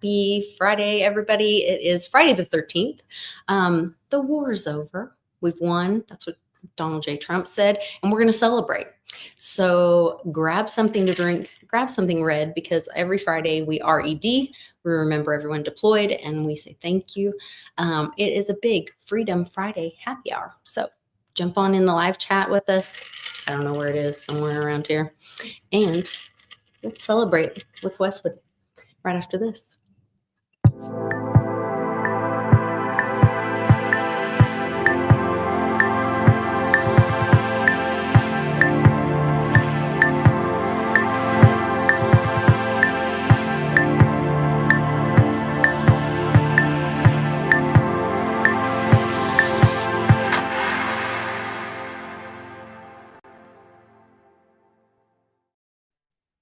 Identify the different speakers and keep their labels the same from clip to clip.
Speaker 1: Happy Friday, everybody. It is Friday the 13th. The war is over. We've won. That's what Donald J. Trump said, and we're going to celebrate. So grab something to drink, grab something red, because every Friday we RED. We remember everyone deployed, and we say thank you. It is a big Freedom Friday happy hour. So jump on in the live chat with us. I don't know where it is, somewhere around here. And let's celebrate with Westwood right after this.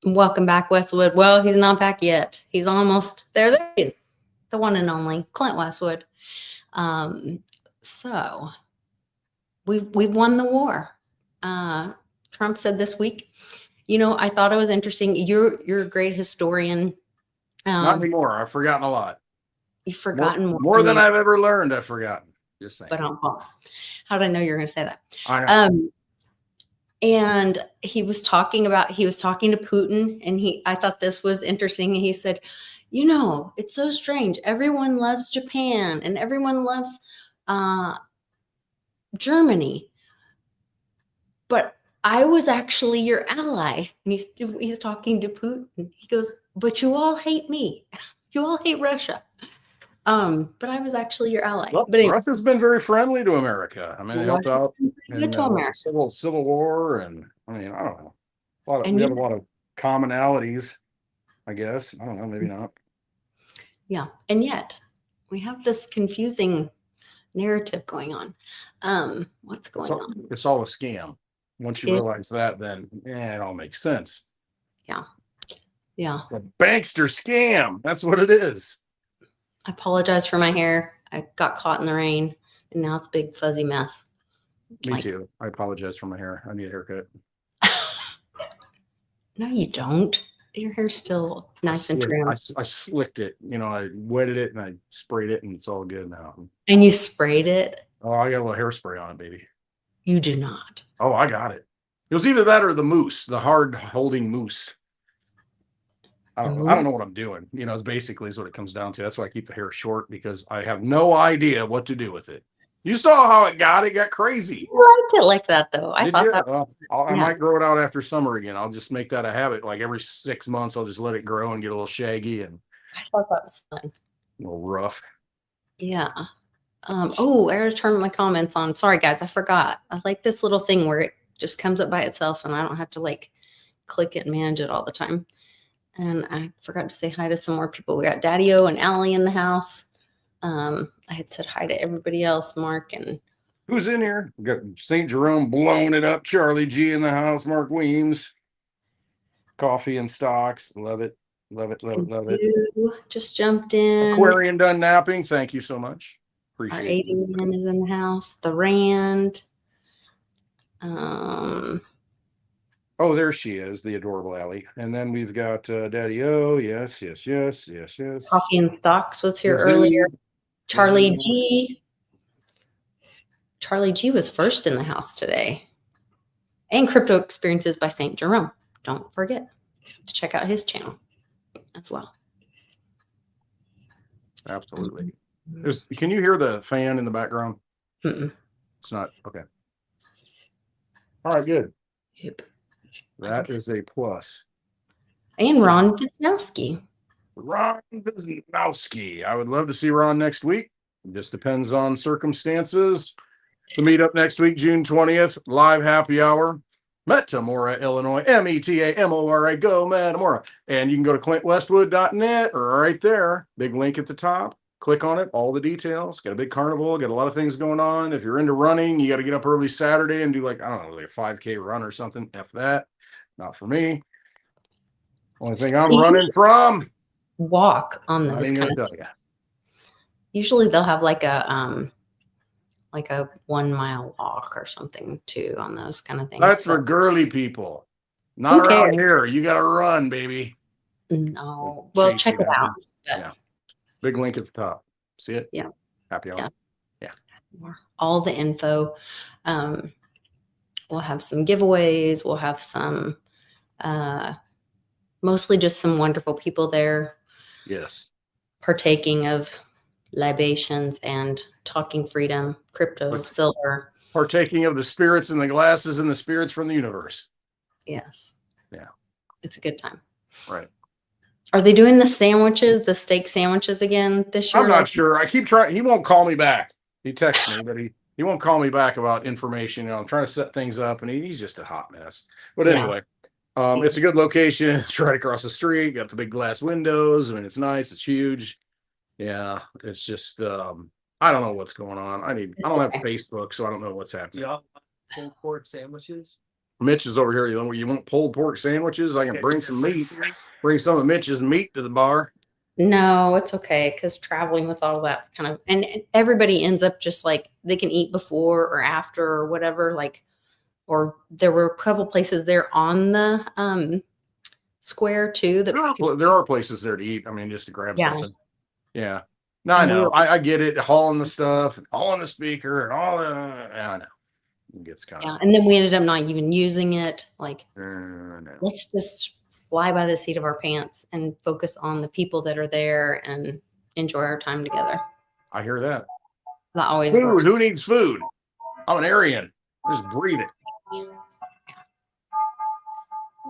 Speaker 1: Welcome back, Westwood. Well, he's not back yet. He's almost there. There he is, the one and only Clint Westwood. So we've won the war. Trump said this week. You know, I thought it was interesting. You're a great historian.
Speaker 2: Not anymore. I've forgotten a lot.
Speaker 1: You've forgotten
Speaker 2: more than I've ever learned. I've forgotten. Just saying.
Speaker 1: But how did I know you were going to say that?
Speaker 2: I know.
Speaker 1: And he was talking to Putin, and I thought this was interesting. He said, you know, it's so strange. Everyone loves Japan and everyone loves Germany, but I was actually your ally. And he's talking to Putin. He goes, but you all hate me. You all hate Russia. But I was actually your ally.
Speaker 2: Well,
Speaker 1: but anyway,
Speaker 2: Russia's been very friendly to America. I mean, they helped out in the Civil War, and I mean, I don't know. We have a lot of commonalities, I guess. I don't know, maybe not.
Speaker 1: Yeah, and yet we have this confusing narrative going on. What's going on?
Speaker 2: It's all a scam. Once you realize that, then it all makes sense.
Speaker 1: Yeah.
Speaker 2: The bankster scam. That's what it is.
Speaker 1: I apologize for my hair. I got caught in the rain, and now it's a big fuzzy mess.
Speaker 2: Me too. I apologize for my hair. I need a haircut.
Speaker 1: No, you don't. Your hair's still nice and trim.
Speaker 2: I slicked it. You know, I wetted it and I sprayed it, and it's all good now.
Speaker 1: And you sprayed it?
Speaker 2: Oh, I got a little hairspray on it, baby.
Speaker 1: You do not.
Speaker 2: Oh, I got it. It was either that or the mousse, the hard holding mousse. I don't know what I'm doing. You know, it's basically what it comes down to. That's why I keep the hair short, because I have no idea what to do with it. You saw how it got crazy.
Speaker 1: I liked it like that, though. I
Speaker 2: might grow it out after summer again. I'll just make that a habit. Like every 6 months, I'll just let it grow and get a little shaggy. And
Speaker 1: I thought that was fun.
Speaker 2: A little rough.
Speaker 1: Yeah. I gotta turn my comments on. Sorry, guys, I forgot. I like this little thing where it just comes up by itself, and I don't have to like click it and manage it all the time. And I forgot to say hi to some more people. We got Daddy-O and Allie in the house. I had said hi to everybody else, Mark and
Speaker 2: who's in here? We got St. Jerome blowing it up. Charlie G in the house. Mark Weems. Coffee and stocks. Love it. Love it.
Speaker 1: Just jumped in.
Speaker 2: Aquarian done napping. Thank you so much. Appreciate it.
Speaker 1: Our 81 is in the house. The Rand.
Speaker 2: Oh, there she is, the adorable Allie. And then we've got Daddy-O. Yes.
Speaker 1: Coffee and Stocks was here earlier. Charlie G. Charlie G was first in the house today. And Crypto Experiences by St. Jerome. Don't forget to check out his channel as well.
Speaker 2: Absolutely. Can you hear the fan in the background?
Speaker 1: Mm-mm.
Speaker 2: It's not. Okay. All right, good.
Speaker 1: Yep.
Speaker 2: That is a plus.
Speaker 1: And Ron Wisnowski.
Speaker 2: I would love to see Ron next week. It just depends on circumstances. The meetup next week, June 20th, live happy hour. Metamora, Illinois. Metamora. Go Metamora. And you can go to clintwestwood.net right there. Big link at the top. Click on it. All the details. Got a big carnival. Got a lot of things going on. If you're into running, you got to get up early Saturday and do like a 5K run or something. F that. Not for me. Only thing I'm running from.
Speaker 1: Walk on those kind of things. Usually they'll have like a 1 mile walk or something too on those kind of things.
Speaker 2: That's for girly people. Not around here. You got to run, baby.
Speaker 1: No. Well, check it out. Yeah.
Speaker 2: Big link at the top. See it?
Speaker 1: Yeah.
Speaker 2: Happy hour.
Speaker 1: Yeah. All the info. We'll have some giveaways. We'll have some, mostly just some wonderful people there.
Speaker 2: Yes.
Speaker 1: Partaking of libations and talking freedom, crypto, silver.
Speaker 2: Partaking of the spirits in the glasses and the spirits from the universe.
Speaker 1: Yes.
Speaker 2: Yeah.
Speaker 1: It's a good time.
Speaker 2: Right.
Speaker 1: Are they doing the sandwiches, the steak sandwiches again this year?
Speaker 2: I'm not sure. I keep trying. He won't call me back. He texts me, but he won't call me back about information. I'm trying to set things up, and he's just a hot mess. But anyway, it's a good location. It's right across the street. Got the big glass windows. I mean, it's nice. It's huge. Yeah. It's just I don't know what's going on. I don't have Facebook, so I don't know what's happening.
Speaker 3: Yeah, pulled pork sandwiches.
Speaker 2: Mitch is over here. You want pulled pork sandwiches? I can bring some meat. Bring some of Mitch's meat to the bar.
Speaker 1: No, it's okay, because traveling with all that kind of, and everybody ends up just like they can eat before or after or whatever. Like, or there were a couple places there on the square too. That
Speaker 2: There are places there to eat. I mean, just to grab something. Yeah. No, I
Speaker 1: And
Speaker 2: know. I get it. Hauling the stuff, hauling the speaker, and all the. I know. It gets kind of.
Speaker 1: and then we ended up not even using it. Like,
Speaker 2: No.
Speaker 1: let's just fly by the seat of our pants and focus on the people that are there and enjoy our time together.
Speaker 2: I hear that.
Speaker 1: That always
Speaker 2: Food.
Speaker 1: works.
Speaker 2: Who needs food? I'm an Aryan. Just breathe it.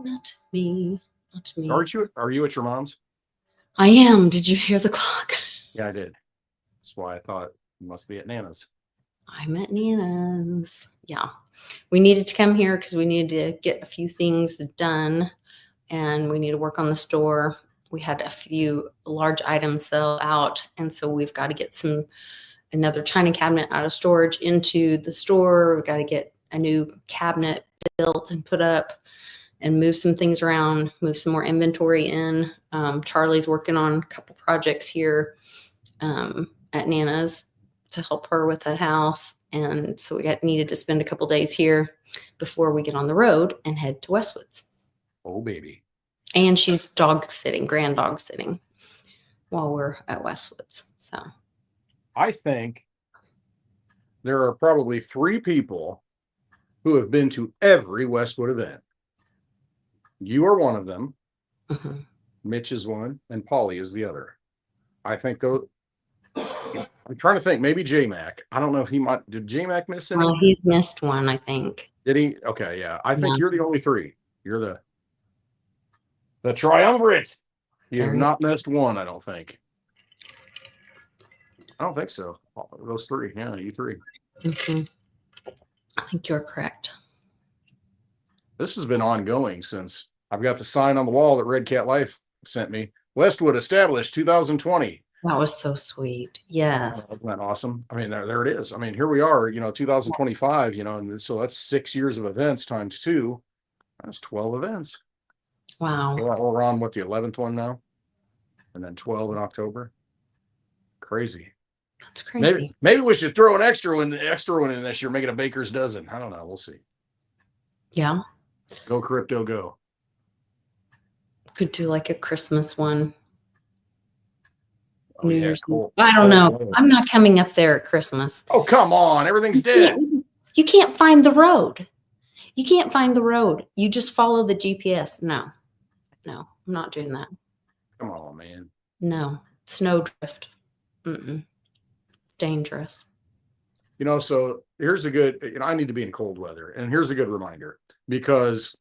Speaker 1: Not me. Not me.
Speaker 2: Are you at your mom's?
Speaker 1: I am. Did you hear the clock?
Speaker 2: Yeah, I did. That's why I thought you must be at Nana's.
Speaker 1: I'm at Nana's. Yeah. We needed to come here because we needed to get a few things done, and we need to work on the store. We had a few large items sell out, and so we've got to get another china cabinet out of storage into the store. We've got to get a new cabinet built and put up and move some things around, move some more inventory in. Charlie's working on a couple projects here at Nana's to help her with the house. And so we needed to spend a couple days here before we get on the road and head to Westwoods.
Speaker 2: Oh, baby.
Speaker 1: And she's grand dog sitting while we're at Westwoods. So
Speaker 2: I think there are probably 3 people who have been to every Westwood event. You are one of them.
Speaker 1: mm-hmm.
Speaker 2: Mitch is one, and Polly is the other. I think though. I'm trying to think. Maybe J-Mac. I don't know if he might. Did J-Mac miss any?
Speaker 1: He's missed one, I think.
Speaker 2: Did he? Okay, yeah. I think you're the only 3. You're the triumvirate. You have not missed one, I don't think. I don't think so. Those 3. Yeah, you 3.
Speaker 1: Mm-hmm. I think you're correct.
Speaker 2: This has been ongoing since I've got the sign on the wall that Red Cat Life sent me. Westwood established 2020.
Speaker 1: That was so sweet. Yes.
Speaker 2: Isn't that awesome? I mean, there it is. I mean, here we are, 2025, and so that's 6 years of events times 2. That's 12 events.
Speaker 1: Wow.
Speaker 2: We're on the 11th one now, and then 12 in October. Crazy.
Speaker 1: That's crazy.
Speaker 2: Maybe we should throw an extra one in this year, make it a baker's dozen. I don't know. We'll see.
Speaker 1: Yeah.
Speaker 2: Go crypto, go.
Speaker 1: Could do like a Christmas one.
Speaker 2: Oh,
Speaker 1: New
Speaker 2: yeah,
Speaker 1: Year's.
Speaker 2: cool.
Speaker 1: I don't know. I'm not coming up there at Christmas.
Speaker 2: Oh, come on. Everything's dead.
Speaker 1: You can't find the road. You can't find the road. You just follow the GPS. No, I'm not doing that.
Speaker 2: Come on, man.
Speaker 1: No. Snowdrift. It's dangerous.
Speaker 2: So here's a good, I need to be in cold weather. And here's a good reminder, because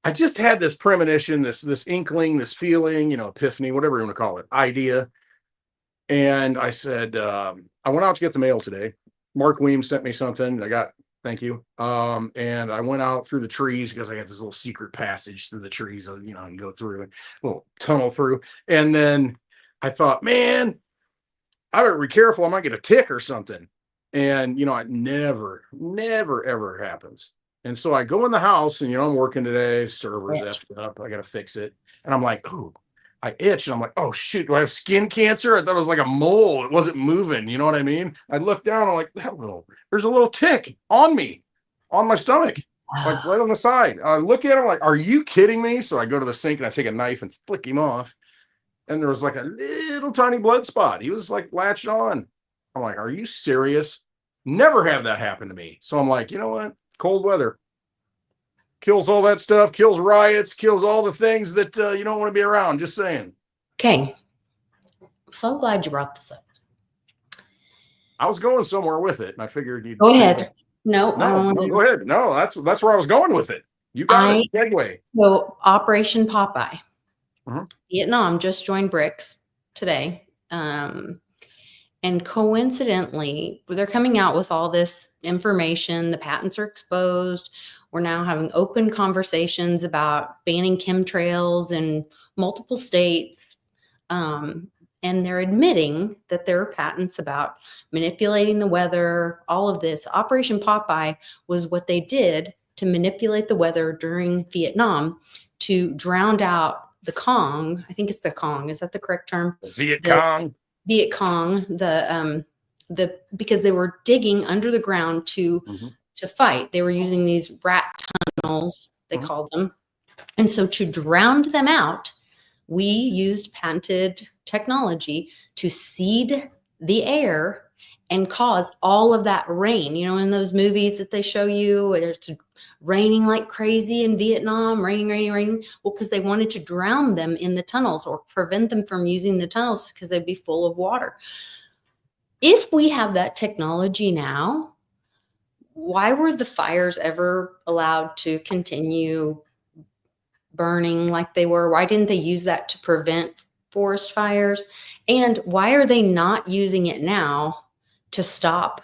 Speaker 2: I just had this premonition, this inkling, this feeling, epiphany, whatever you want to call it, idea. And I said, I went out to get the mail today. Mark Weems sent me something. Thank you. And I went out through the trees because I got this little secret passage through the trees, and go through a little tunnel through. And then I thought, man, I better be careful. I might get a tick or something. And, it never, ever happens. And so I go in the house and, I'm working today, server's effed up. I got to fix it. And I'm like, oh, I itch. And I'm like, oh, shoot, do I have skin cancer? I thought it was like a mole. It wasn't moving. You know what I mean? I look down. I'm like, there's a little tick on me, on my stomach, like right on the side. I look at him like, are you kidding me? So I go to the sink and I take a knife and flick him off. and there was like a little tiny blood spot. He was like latched on. I'm like, are you serious? Never have that happen to me. So I'm like, you know what? Cold weather kills all that stuff, kills riots, kills all the things that you don't want to be around. Just saying.
Speaker 1: Okay. So glad you brought this up.
Speaker 2: I was going somewhere with it, and I figured you'd
Speaker 1: Go ahead. No,
Speaker 2: No, go ahead. No, that's where I was going with it. You got it. Segue.
Speaker 1: So Operation Popeye.
Speaker 2: Mhm.
Speaker 1: Vietnam just joined BRICS today. And coincidentally, they're coming out with all this information. The patents are exposed. We're now having open conversations about banning chemtrails in multiple states. And they're admitting that there are patents about manipulating the weather, all of this. Operation Popeye was what they did to manipulate the weather during Vietnam to drown out the Cong. I think it's the Cong. Is that the correct term?
Speaker 2: Viet Cong.
Speaker 1: Viet Cong, because they were digging under the ground to fight. They were using these rat tunnels, they called them. And so to drown them out, we used patented technology to seed the air and cause all of that rain. You know, in those movies that they show you, it's raining like crazy in Vietnam, raining. Well, because they wanted to drown them in the tunnels or prevent them from using the tunnels because they'd be full of water. If we have that technology now, why were the fires ever allowed to continue burning like they were? Why didn't they use that to prevent forest fires? And why are they not using it now to stop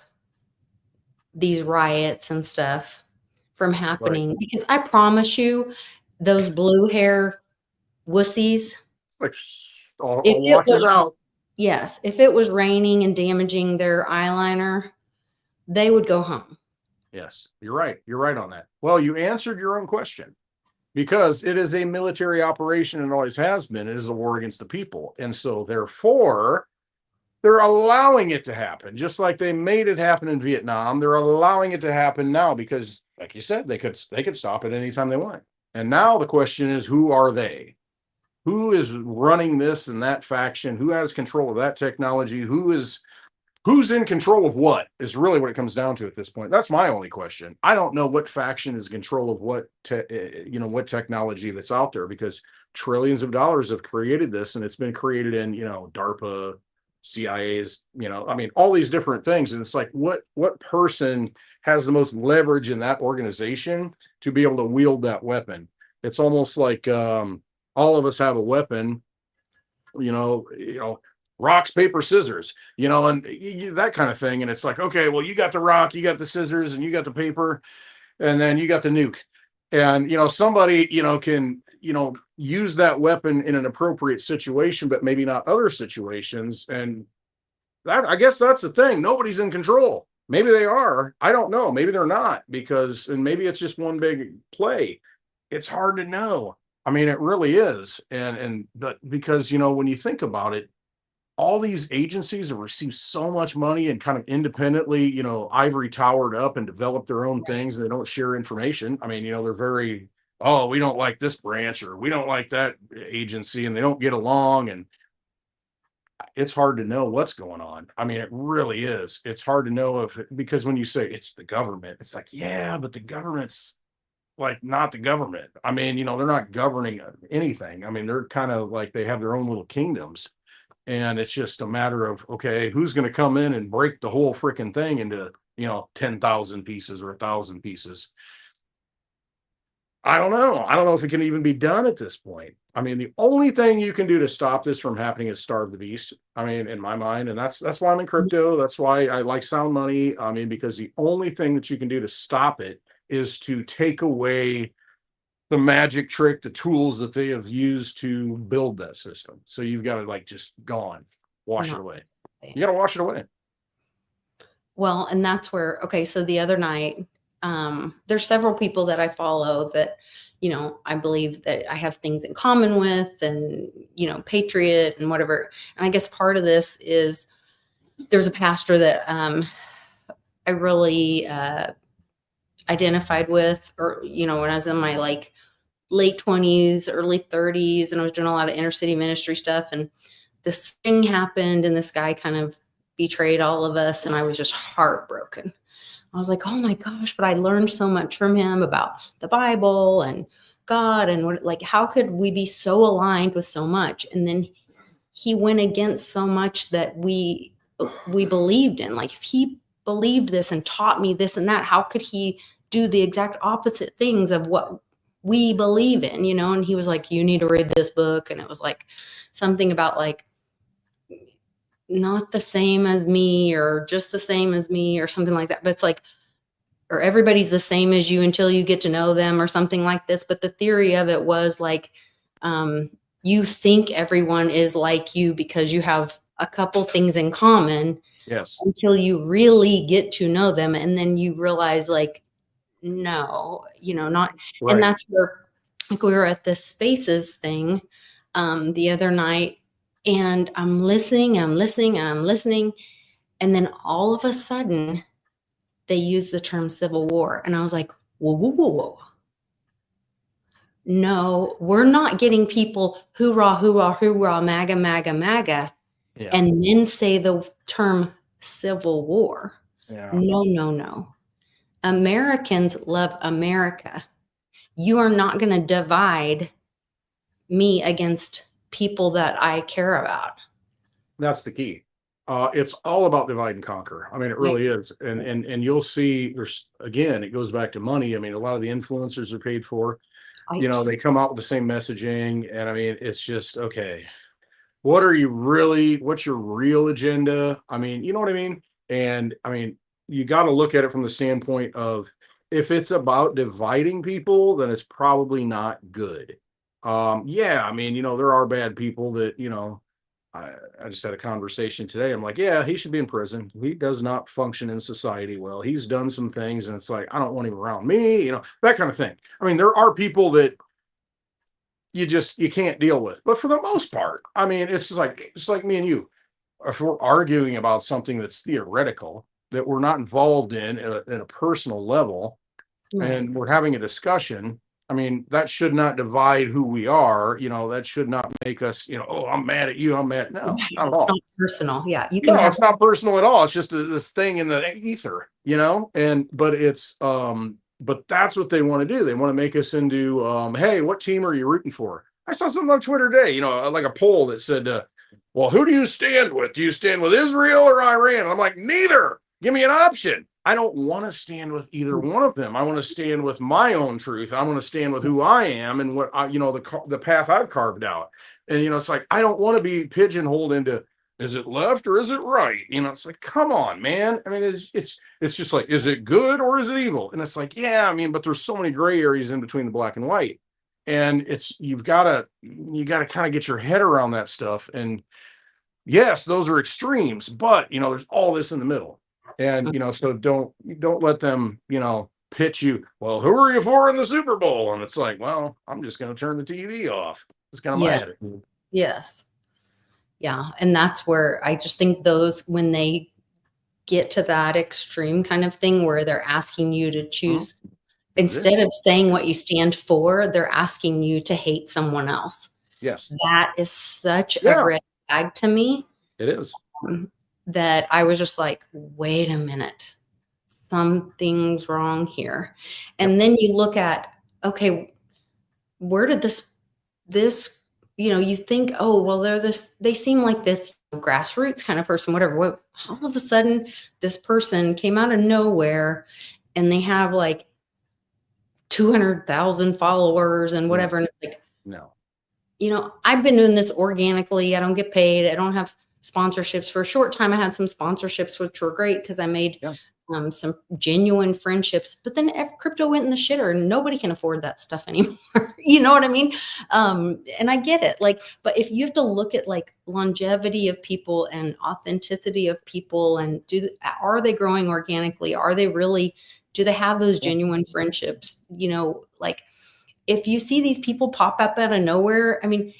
Speaker 1: these riots and stuff from happening? Right. Because I promise you, those blue hair wussies,
Speaker 2: like all watches out.
Speaker 1: Yes, if it was raining and damaging their eyeliner, they would go home.
Speaker 2: Yes, you're right. You're right on that. Well, you answered your own question because it is a military operation and always has been. It is a war against the people. And so therefore, they're allowing it to happen, just like they made it happen in Vietnam. They're allowing it to happen now because, like you said, they could stop it anytime they want. And now the question is, who are they? Who is running this and that faction? Who has control of that technology? Who's in control of what is really what it comes down to at this point. That's my only question. I don't know what faction is in control of what technology that's out there, because trillions of dollars have created this, and it's been created in, DARPA, CIA's, all these different things. And it's like, what person has the most leverage in that organization to be able to wield that weapon? It's almost like all of us have a weapon, rocks, paper, scissors, and that kind of thing. And it's like, okay, well, you got the rock, you got the scissors, and you got the paper, and then you got the nuke. And, somebody, can, use that weapon in an appropriate situation, but maybe not other situations. And that, I guess that's the thing. Nobody's in control. Maybe they are. I don't know. Maybe they're not, and maybe it's just one big play. It's hard to know. I mean, it really is. But because, when you think about it, all these agencies have received so much money and kind of independently, ivory towered up and developed their own things. And they don't share information. I mean, they're very, we don't like this branch, or we don't like that agency, and they don't get along. And it's hard to know what's going on. I mean, it really is. It's hard to know because when you say it's the government, it's like, yeah, but the government's like not the government. I mean, they're not governing anything. I mean, they're kind of like they have their own little kingdoms. And it's just a matter of, okay, who's going to come in and break the whole freaking thing into, 10,000 pieces or 1,000 pieces? I don't know. I don't know if it can even be done at this point. I mean, the only thing you can do to stop this from happening is starve the beast. I mean, in my mind, and that's why I'm in crypto. That's why I like sound money. I mean, because the only thing that you can do to stop it is to take away the magic trick, the tools that they have used to build that system. So you've got to just gone, wash it away. You got to wash it away.
Speaker 1: Well, and that's where, okay, so the other night, there's several people that I follow that, I believe that I have things in common with, and, patriot and whatever. And I guess part of this is there's a pastor that I really identified with, or, when I was in my late 20s, early 30s, and I was doing a lot of inner city ministry stuff. And this thing happened, and this guy kind of betrayed all of us, and I was just heartbroken. I was like, oh my gosh, but I learned so much from him about the Bible and God, and what, like, how could we be so aligned with so much? And then he went against so much that we believed in. Like, if he believed this and taught me this and that, how could he do the exact opposite things of what we believe in, you know? And he was like, you need to read this book. And it was like something about like not the same as me, or just the same as me, or something like that. But it's like, or everybody's the same as you until you get to know them, or something like this. But the theory of it was like, you think everyone is like you because you have a couple things in common.
Speaker 2: Yes.
Speaker 1: Until you really get to know them, and then you realize like, no, you know, not.
Speaker 2: Right.
Speaker 1: And that's where, like, we were at this spaces thing the other night, and I'm listening, and then all of a sudden they use the term civil war, and I was like, whoa, whoa, whoa, whoa. No, we're not getting people hoorah, hoorah, hoorah, MAGA, MAGA, MAGA, and then say the term civil war. No, no, no. Americans love America. You are not going to divide me against people that I care about.
Speaker 2: That's the key. It's all about divide and conquer. I mean, it really is. And you'll see there's, again, it goes back to money. I mean, a lot of the influencers are paid for, you know, they come out with the same messaging. And I mean, it's just, okay, what's your real agenda? I mean, you know what I mean? And I mean, you got to look at it from the standpoint of, if it's about dividing people, then it's probably not good. Yeah, I mean, you know, there are bad people that, you know, I just had a conversation today. I'm like, yeah, he should be in prison. He does not function in society well. He's done some things, and it's like, I don't want him around me, you know, that kind of thing. I mean, there are people that you can't deal with, but for the most part, I mean, it's just like me and you. If we're arguing about something that's theoretical, that we're not involved in at a personal level, and we're having a discussion, I mean, that should not divide who we are. You know, that should not make us, you know, oh, I'm mad at you. I'm mad. No, not at all.
Speaker 1: It's not personal. Yeah. You can
Speaker 2: it's not personal at all. It's just this thing in the ether, you know, but that's what they want to do. They want to make us into, hey, what team are you rooting for? I saw something on Twitter today, you know, like a poll that said, well, who do you stand with? Do you stand with Israel or Iran? And I'm like, neither. Give me an option. I don't want to stand with either one of them. I want to stand with my own truth. I want to stand with who I am and what you know, the path I've carved out. And, you know, it's like, I don't want to be pigeonholed into, is it left or is it right? You know, it's like, come on, man. I mean, it's just like, is it good or is it evil? And it's like, yeah, I mean, but there's so many gray areas in between the black and white. And you got to kind of get your head around that stuff. And yes, those are extremes, but, you know, there's all this in the middle. And, you know, so don't let them, you know, pitch you, well, who are you for in the Super Bowl? And it's like, well, I'm just going to turn the TV off. It's kind of my attitude.
Speaker 1: Yes. Yeah. And that's where I just think when they get to that extreme kind of thing where they're asking you to choose, instead of saying what you stand for, they're asking you to hate someone else.
Speaker 2: Yes.
Speaker 1: That is such a red flag to me.
Speaker 2: It is.
Speaker 1: That I was just like, wait a minute, something's wrong here. And then you look at, okay, where did this, you know, you think, oh, well, they seem like this grassroots kind of person, whatever. All of a sudden, this person came out of nowhere and they have like 200,000 followers and whatever. And it's like,
Speaker 2: no,
Speaker 1: you know, I've been doing this organically. I don't get paid. I don't have sponsorships. For a short time, I had some sponsorships, which were great because I made some genuine friendships. But then crypto went in the shitter and nobody can afford that stuff anymore. You know what I mean? And I get it. Like, but if you have to look at like longevity of people and authenticity of people, and are they growing organically? Do they have those genuine friendships? You know, like if you see these people pop up out of nowhere, I mean,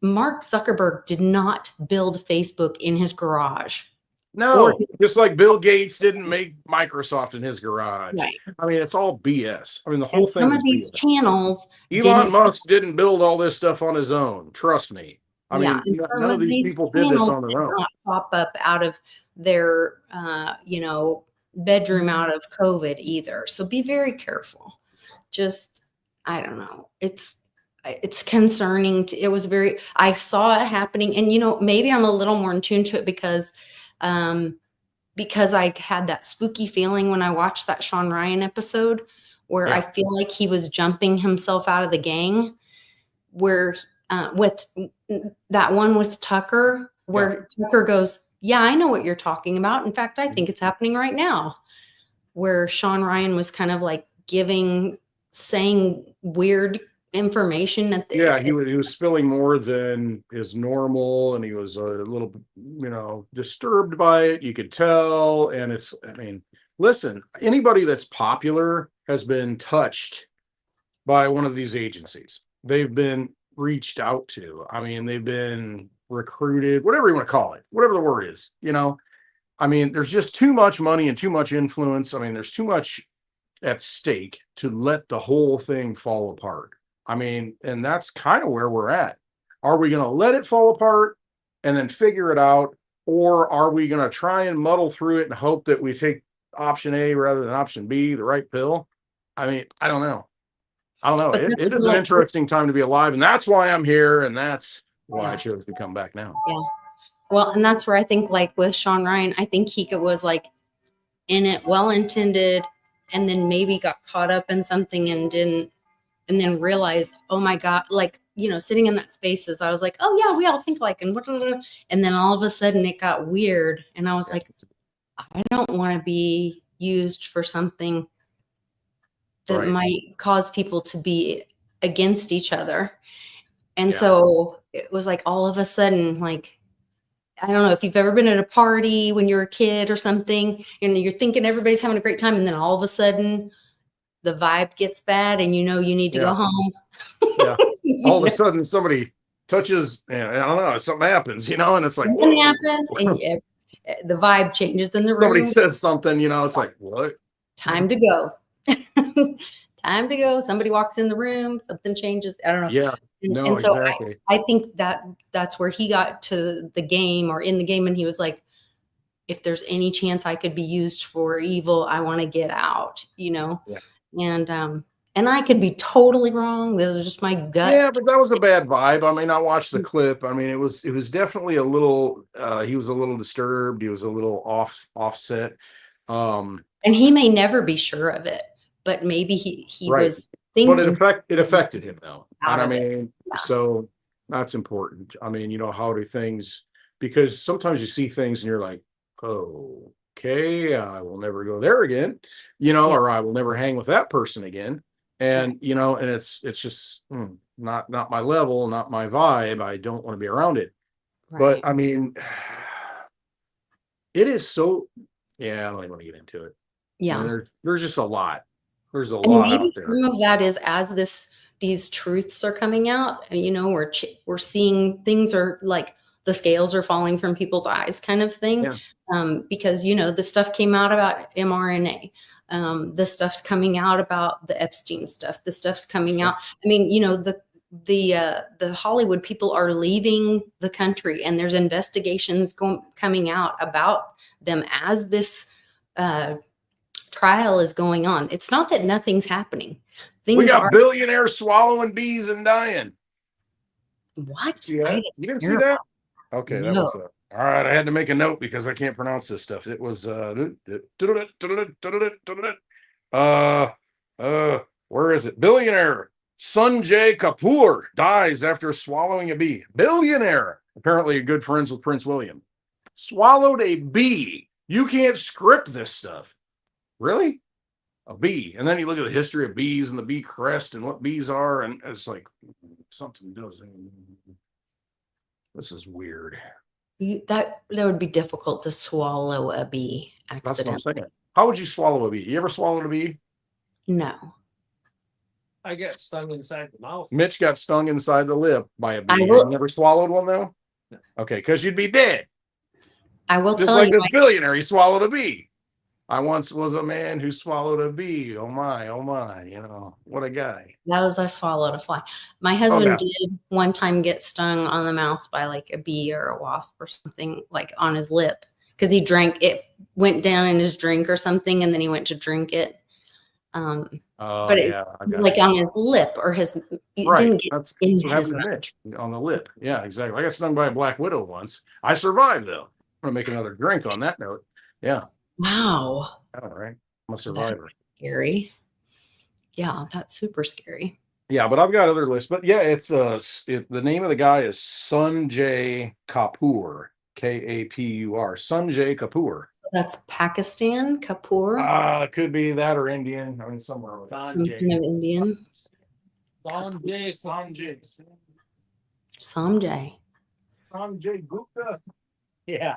Speaker 1: Mark Zuckerberg did not build Facebook in his garage. Or
Speaker 2: No, just like Bill Gates didn't make Microsoft in his garage.
Speaker 1: right.
Speaker 2: I mean, it's all BS. I mean, the whole
Speaker 1: And
Speaker 2: thing
Speaker 1: some of
Speaker 2: is
Speaker 1: these
Speaker 2: BS.
Speaker 1: channels
Speaker 2: Elon
Speaker 1: didn't.
Speaker 2: Musk didn't build all this stuff on his own. Trust me. I
Speaker 1: Yeah,
Speaker 2: mean,
Speaker 1: and some
Speaker 2: none of
Speaker 1: of
Speaker 2: these
Speaker 1: these
Speaker 2: people did this
Speaker 1: channels
Speaker 2: on their
Speaker 1: did
Speaker 2: own.
Speaker 1: not pop up out of their, bedroom out of COVID either. So be very careful. Just, I don't know. It's concerning. It was very. I saw it happening, and maybe I'm a little more in tune to it because I had that spooky feeling when I watched that Sean Ryan episode, where I
Speaker 2: Yeah.
Speaker 1: feel like he was jumping himself out of the gang, where with that one with Tucker, where Tucker goes, "Yeah, I know what you're talking about. In fact, I think it's happening right now." Where Sean Ryan was kind of like saying weird information at
Speaker 2: Yeah,
Speaker 1: the.
Speaker 2: he was spilling more than is normal, and he was a little, disturbed by it. You could tell, and I mean, listen, anybody that's popular has been touched by one of these agencies. They've been reached out to. I mean, they've been recruited, whatever you want to call it, whatever the word is. I mean, there's just too much money and too much influence. I mean, there's too much at stake to let the whole thing fall apart. I mean, and that's kind of where we're at. Are we going to let it fall apart and then figure it out? Or are we going to try and muddle through it and hope that we take option A rather than option B, the right pill? I mean, I don't know.
Speaker 1: But
Speaker 2: It
Speaker 1: that's
Speaker 2: is an
Speaker 1: like,
Speaker 2: interesting time to be alive. And that's why I'm here. And that's why I chose to come back now.
Speaker 1: yeah. Well, and that's where I think, like with Sean Ryan, I think he was like in it, well intended, and then maybe got caught up in something and didn't, and then realized, oh my God, like, sitting in that spaces, I was like, oh yeah, we all think like, and then all of a sudden it got weird. And I was like, I don't want to be used for something that might cause people to be against each other. And so it was like all of a sudden, like, I don't know if you've ever been at a party when you're a kid or something, and you're thinking everybody's having a great time, and then all of a sudden the vibe gets bad and you need to go home.
Speaker 2: Yeah. All of a sudden somebody touches, and I don't know, something happens, and it's like,
Speaker 1: Something happens and the vibe changes in the
Speaker 2: somebody
Speaker 1: room.
Speaker 2: says something, it's like, what?
Speaker 1: Time to go. Time to go. Somebody walks in the room, something changes. I don't know.
Speaker 2: Yeah. No,
Speaker 1: And so
Speaker 2: exactly.
Speaker 1: I think that's where he got to the game, or in the game, and he was like, if there's any chance I could be used for evil, I want to get out,
Speaker 2: Yeah.
Speaker 1: And I could be totally wrong. This is just my gut.
Speaker 2: Yeah, but that was a bad vibe. I mean, I watched the clip. I mean, it was definitely a little he was a little disturbed. He was a little offset.
Speaker 1: And he may never be sure of it, but maybe he
Speaker 2: Right.
Speaker 1: was thinking.
Speaker 2: But it affected him though. And I
Speaker 1: Out of it.
Speaker 2: mean,
Speaker 1: Yeah.
Speaker 2: so that's important. I mean, how do things, because sometimes you see things and you're like, oh, okay, I will never go there again, or I will never hang with that person again. And and it's just not my level, not my vibe. I don't want to be around it.
Speaker 1: Right.
Speaker 2: But I mean, it is so, I don't even want to get into it.
Speaker 1: Yeah.
Speaker 2: There's just a lot. There's a
Speaker 1: And
Speaker 2: lot
Speaker 1: maybe
Speaker 2: out there.
Speaker 1: some of that is as these truths are coming out, we're seeing things are like the scales are falling from people's eyes, kind of thing.
Speaker 2: Yeah.
Speaker 1: Because the stuff came out about mRNA. The stuff's coming out about the Epstein stuff. The stuff's coming out. I mean, the Hollywood people are leaving the country, and there's investigations coming out about them as this trial is going on. It's not that nothing's happening.
Speaker 2: We got billionaires swallowing bees and dying.
Speaker 1: What?
Speaker 2: See that? You didn't see that? Okay,
Speaker 1: no.
Speaker 2: That was all right. I had to make a note because I can't pronounce this stuff. It was where is it? Billionaire Sanjay Kapoor dies after swallowing a bee. Billionaire, apparently good friends with Prince William, swallowed a bee. You can't script this stuff. Really? A bee. And then you look at the history of bees and the bee crest and what bees are, and it's like something does. This is weird.
Speaker 1: That would be difficult to swallow a bee accidentally.
Speaker 2: That's what I'm saying. How would you swallow a bee? You ever swallowed a bee?
Speaker 1: No.
Speaker 3: I get stung inside the mouth.
Speaker 2: Mitch got stung inside the lip by a bee.
Speaker 1: will-
Speaker 2: You never swallowed one though?
Speaker 3: No.
Speaker 2: Okay, because you'd be dead.
Speaker 1: I will
Speaker 2: Just
Speaker 1: tell
Speaker 2: like
Speaker 1: you,
Speaker 2: this billionaire, he swallowed a bee. I once was a man who swallowed a bee. Oh my, you know, what a guy.
Speaker 1: I swallowed a fly. My
Speaker 2: Oh,
Speaker 1: husband
Speaker 2: no.
Speaker 1: did one time get stung on the mouth by like a bee or a wasp or something, like on his lip, because he drank it, went down in his drink or something, and then he went to drink it.
Speaker 2: Oh,
Speaker 1: But it,
Speaker 2: yeah, I got
Speaker 1: like
Speaker 2: you.
Speaker 1: on his lip or his, it
Speaker 2: Right.
Speaker 1: didn't get
Speaker 2: That's
Speaker 1: in
Speaker 2: what
Speaker 1: his
Speaker 2: happened to
Speaker 1: mouth.
Speaker 2: Mitch on the lip. Yeah, exactly. I got stung by a black widow once. I survived though. I'm gonna make another drink on that note. Yeah.
Speaker 1: Wow.
Speaker 2: All right. I'm a survivor.
Speaker 1: That's scary. Yeah, that's super scary.
Speaker 2: Yeah, but I've got other lists. But yeah, it's the name of the guy is Sanjay Kapoor. Kapur. Sanjay Kapoor.
Speaker 1: That's Pakistan, Kapoor,
Speaker 2: Could be that or Indian. I mean, somewhere with that.
Speaker 1: some kind of Indian. Sanjay.
Speaker 2: Sanjay Gupta.
Speaker 3: Yeah.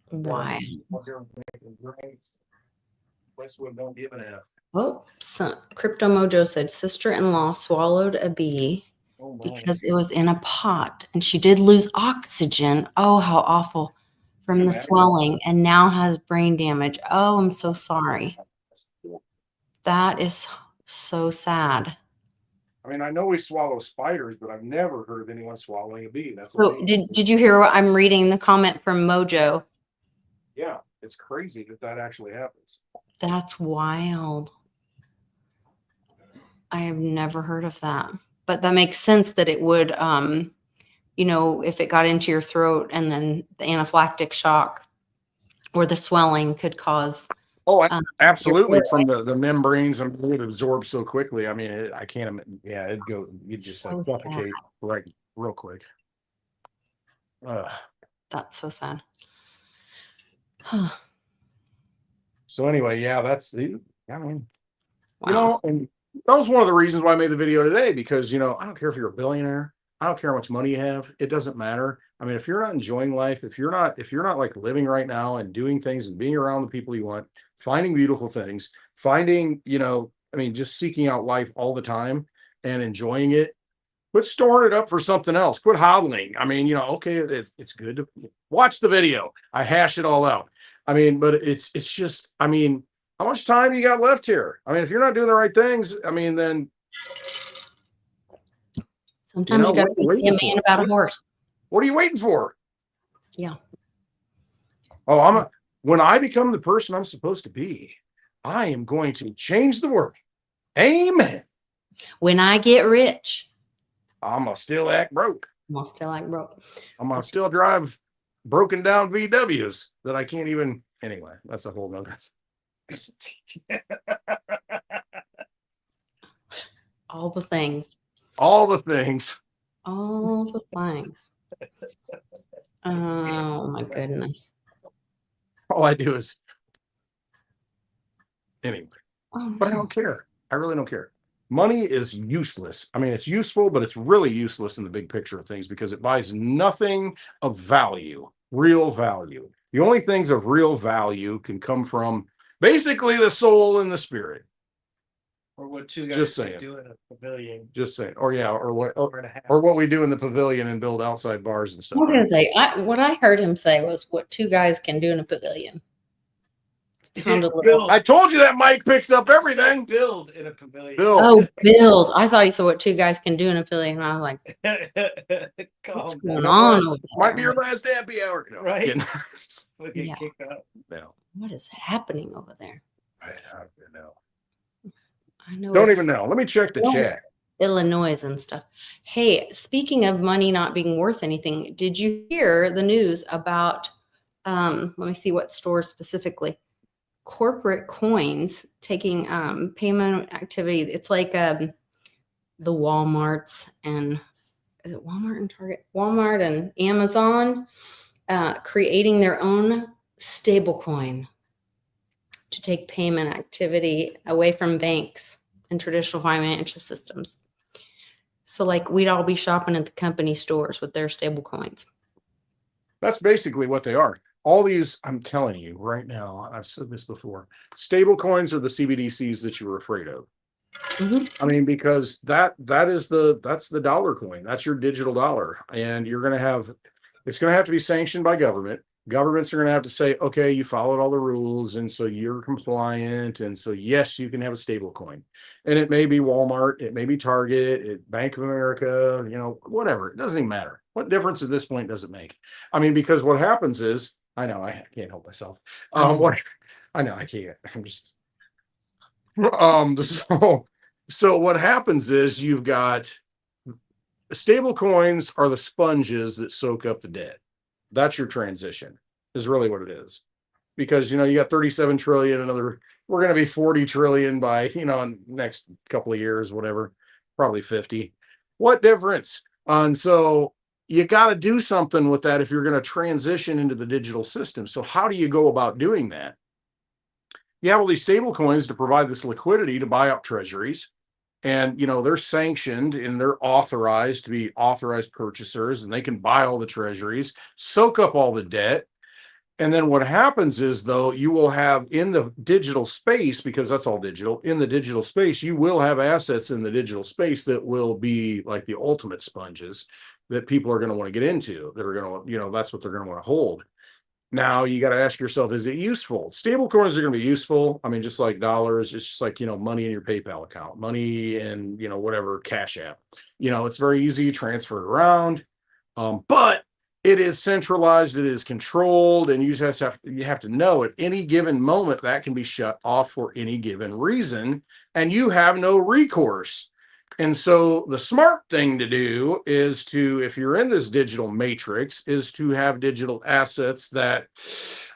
Speaker 1: Why?
Speaker 2: Westwood don't give an F.
Speaker 1: Oh, Crypto Mojo said sister-in-law swallowed a bee
Speaker 2: Oh, my.
Speaker 1: because it was in a pot and she did lose oxygen. Oh, how awful from the swelling and now has brain damage. Oh, I'm so sorry. That is so sad.
Speaker 2: I mean, I know we swallow spiders, but I've never heard of anyone swallowing a bee. That's
Speaker 1: So
Speaker 2: amazing.
Speaker 1: did you hear what I'm reading the comment from Mojo?
Speaker 2: Yeah, it's crazy that actually happens.
Speaker 1: That's wild. I have never heard of that. But that makes sense that it would, you know, if it got into your throat and then the anaphylactic shock or the swelling could cause.
Speaker 2: Oh,
Speaker 1: Um,
Speaker 2: absolutely. From the membranes and it would absorb so quickly. I mean, I can't. Yeah, it'd go. You'd just
Speaker 1: So
Speaker 2: like suffocate right real quick.
Speaker 1: That's so sad.
Speaker 2: So anyway, yeah, that's. I mean,
Speaker 1: Wow.
Speaker 2: you know, and that was one of the reasons why I made the video today because you know I don't care if you're a billionaire. I don't care how much money you have. It doesn't matter. I mean, if you're not enjoying life, if you're not like living right now and doing things and being around the people you want, finding beautiful things, finding, you know, I mean, just seeking out life all the time and enjoying it, quit storing it up for something else. Quit hodling. I mean, you know, okay, it's good to watch the video. I hash it all out. I mean, but it's just, I mean, how much time you got left here? I mean, if you're not doing the right things, I mean, then
Speaker 1: sometimes you got to see a man about a horse.
Speaker 2: What are you waiting for?
Speaker 1: Yeah.
Speaker 2: Oh, when I become the person I'm supposed to be, I am going to change the world. Amen.
Speaker 1: When I get rich,
Speaker 2: I'm gonna still act broke.
Speaker 1: I'm gonna still act broke.
Speaker 2: I'm gonna still drive broken down VWs that I can't even. Anyway, that's a whole nother.
Speaker 1: All the things.
Speaker 2: All the things.
Speaker 1: All the things. Oh my goodness.
Speaker 2: All I do is anyway.
Speaker 1: Oh,
Speaker 2: But I don't care. I really don't care. Money is useless. I mean, it's useful, but it's really useless in the big picture of things because it buys nothing of value, real value. The only things of real value can come from basically the soul and the spirit.
Speaker 3: Or what two guys
Speaker 2: Just
Speaker 3: could
Speaker 2: saying.
Speaker 3: do in a pavilion.
Speaker 2: Just saying. Or yeah, or what
Speaker 3: Hour and a half.
Speaker 2: or what we do in the pavilion and build outside bars and
Speaker 1: I
Speaker 2: stuff.
Speaker 1: was gonna say, what I heard him say was what two guys can do in a pavilion. Sounded a little.
Speaker 2: I told you that mic picks up everything.
Speaker 3: Build in a pavilion.
Speaker 2: Build.
Speaker 1: Oh, build. I thought he said what two guys can do in a pavilion. I was like, what's
Speaker 3: Calm
Speaker 1: going
Speaker 3: down.
Speaker 1: on over
Speaker 2: Might be
Speaker 1: there?
Speaker 2: your last happy hour. No,
Speaker 3: Right.
Speaker 2: kidding.
Speaker 3: We'll get
Speaker 1: Yeah.
Speaker 3: kicked out.
Speaker 2: No,
Speaker 1: What is happening over there?
Speaker 2: I don't know.
Speaker 1: I know.
Speaker 2: Don't
Speaker 1: it's
Speaker 2: even know. Let me check the chat.
Speaker 1: Illinois and stuff. Hey, speaking of money not being worth anything, did you hear the news about, let me see what stores specifically, corporate coins taking payment activity. It's like the Walmarts and is it Walmart and Target? Walmart and Amazon creating their own stable coin to take payment activity away from banks and traditional financial systems. So like we'd all be shopping at the company stores with their stable coins.
Speaker 2: That's basically what they are. All these, I'm telling you right now, I've said this before, stable coins are the CBDCs that you were afraid of. I mean, because that's the dollar coin. That's your digital dollar. And you're going to have, It's going to have to be sanctioned by government. Governments are going to have to say, okay, you followed all the rules, and so you're compliant, and so yes, you can have a stable coin. And it may be Walmart, it may be Target, Bank of America, whatever. It doesn't even matter. What difference at this point does it make? I mean, because what happens is, I know I can't help myself. I know I can't. I'm just so what happens is you've got stable coins are the sponges that soak up the debt. That's your transition, is really what it is. Because you got 37 trillion, we're going to be 40 trillion by in next couple of years, whatever, probably 50. What difference? And so you got to do something with that if you're going to transition into the digital system. So how do you go about doing that? You have all these stable coins to provide this liquidity to buy up treasuries. And they're sanctioned and they're authorized to be authorized purchasers, and they can buy all the treasuries, soak up all the debt. And then what happens is, though, you will have in the digital space, because that's all digital, in the digital space, you will have assets in the digital space that will be like the ultimate sponges that people are going to want to get into, that are going to, that's what they're going to want to hold. Now you got to ask yourself, is it useful? Stable coins are going to be useful. I mean, just like dollars, it's just like, money in your PayPal account, money in, whatever Cash App. It's very easy to transfer it around. But it is centralized, it is controlled, and you have to know at any given moment that can be shut off for any given reason, and you have no recourse. And so the smart thing to do is to, if you're in this digital matrix, is to have digital assets that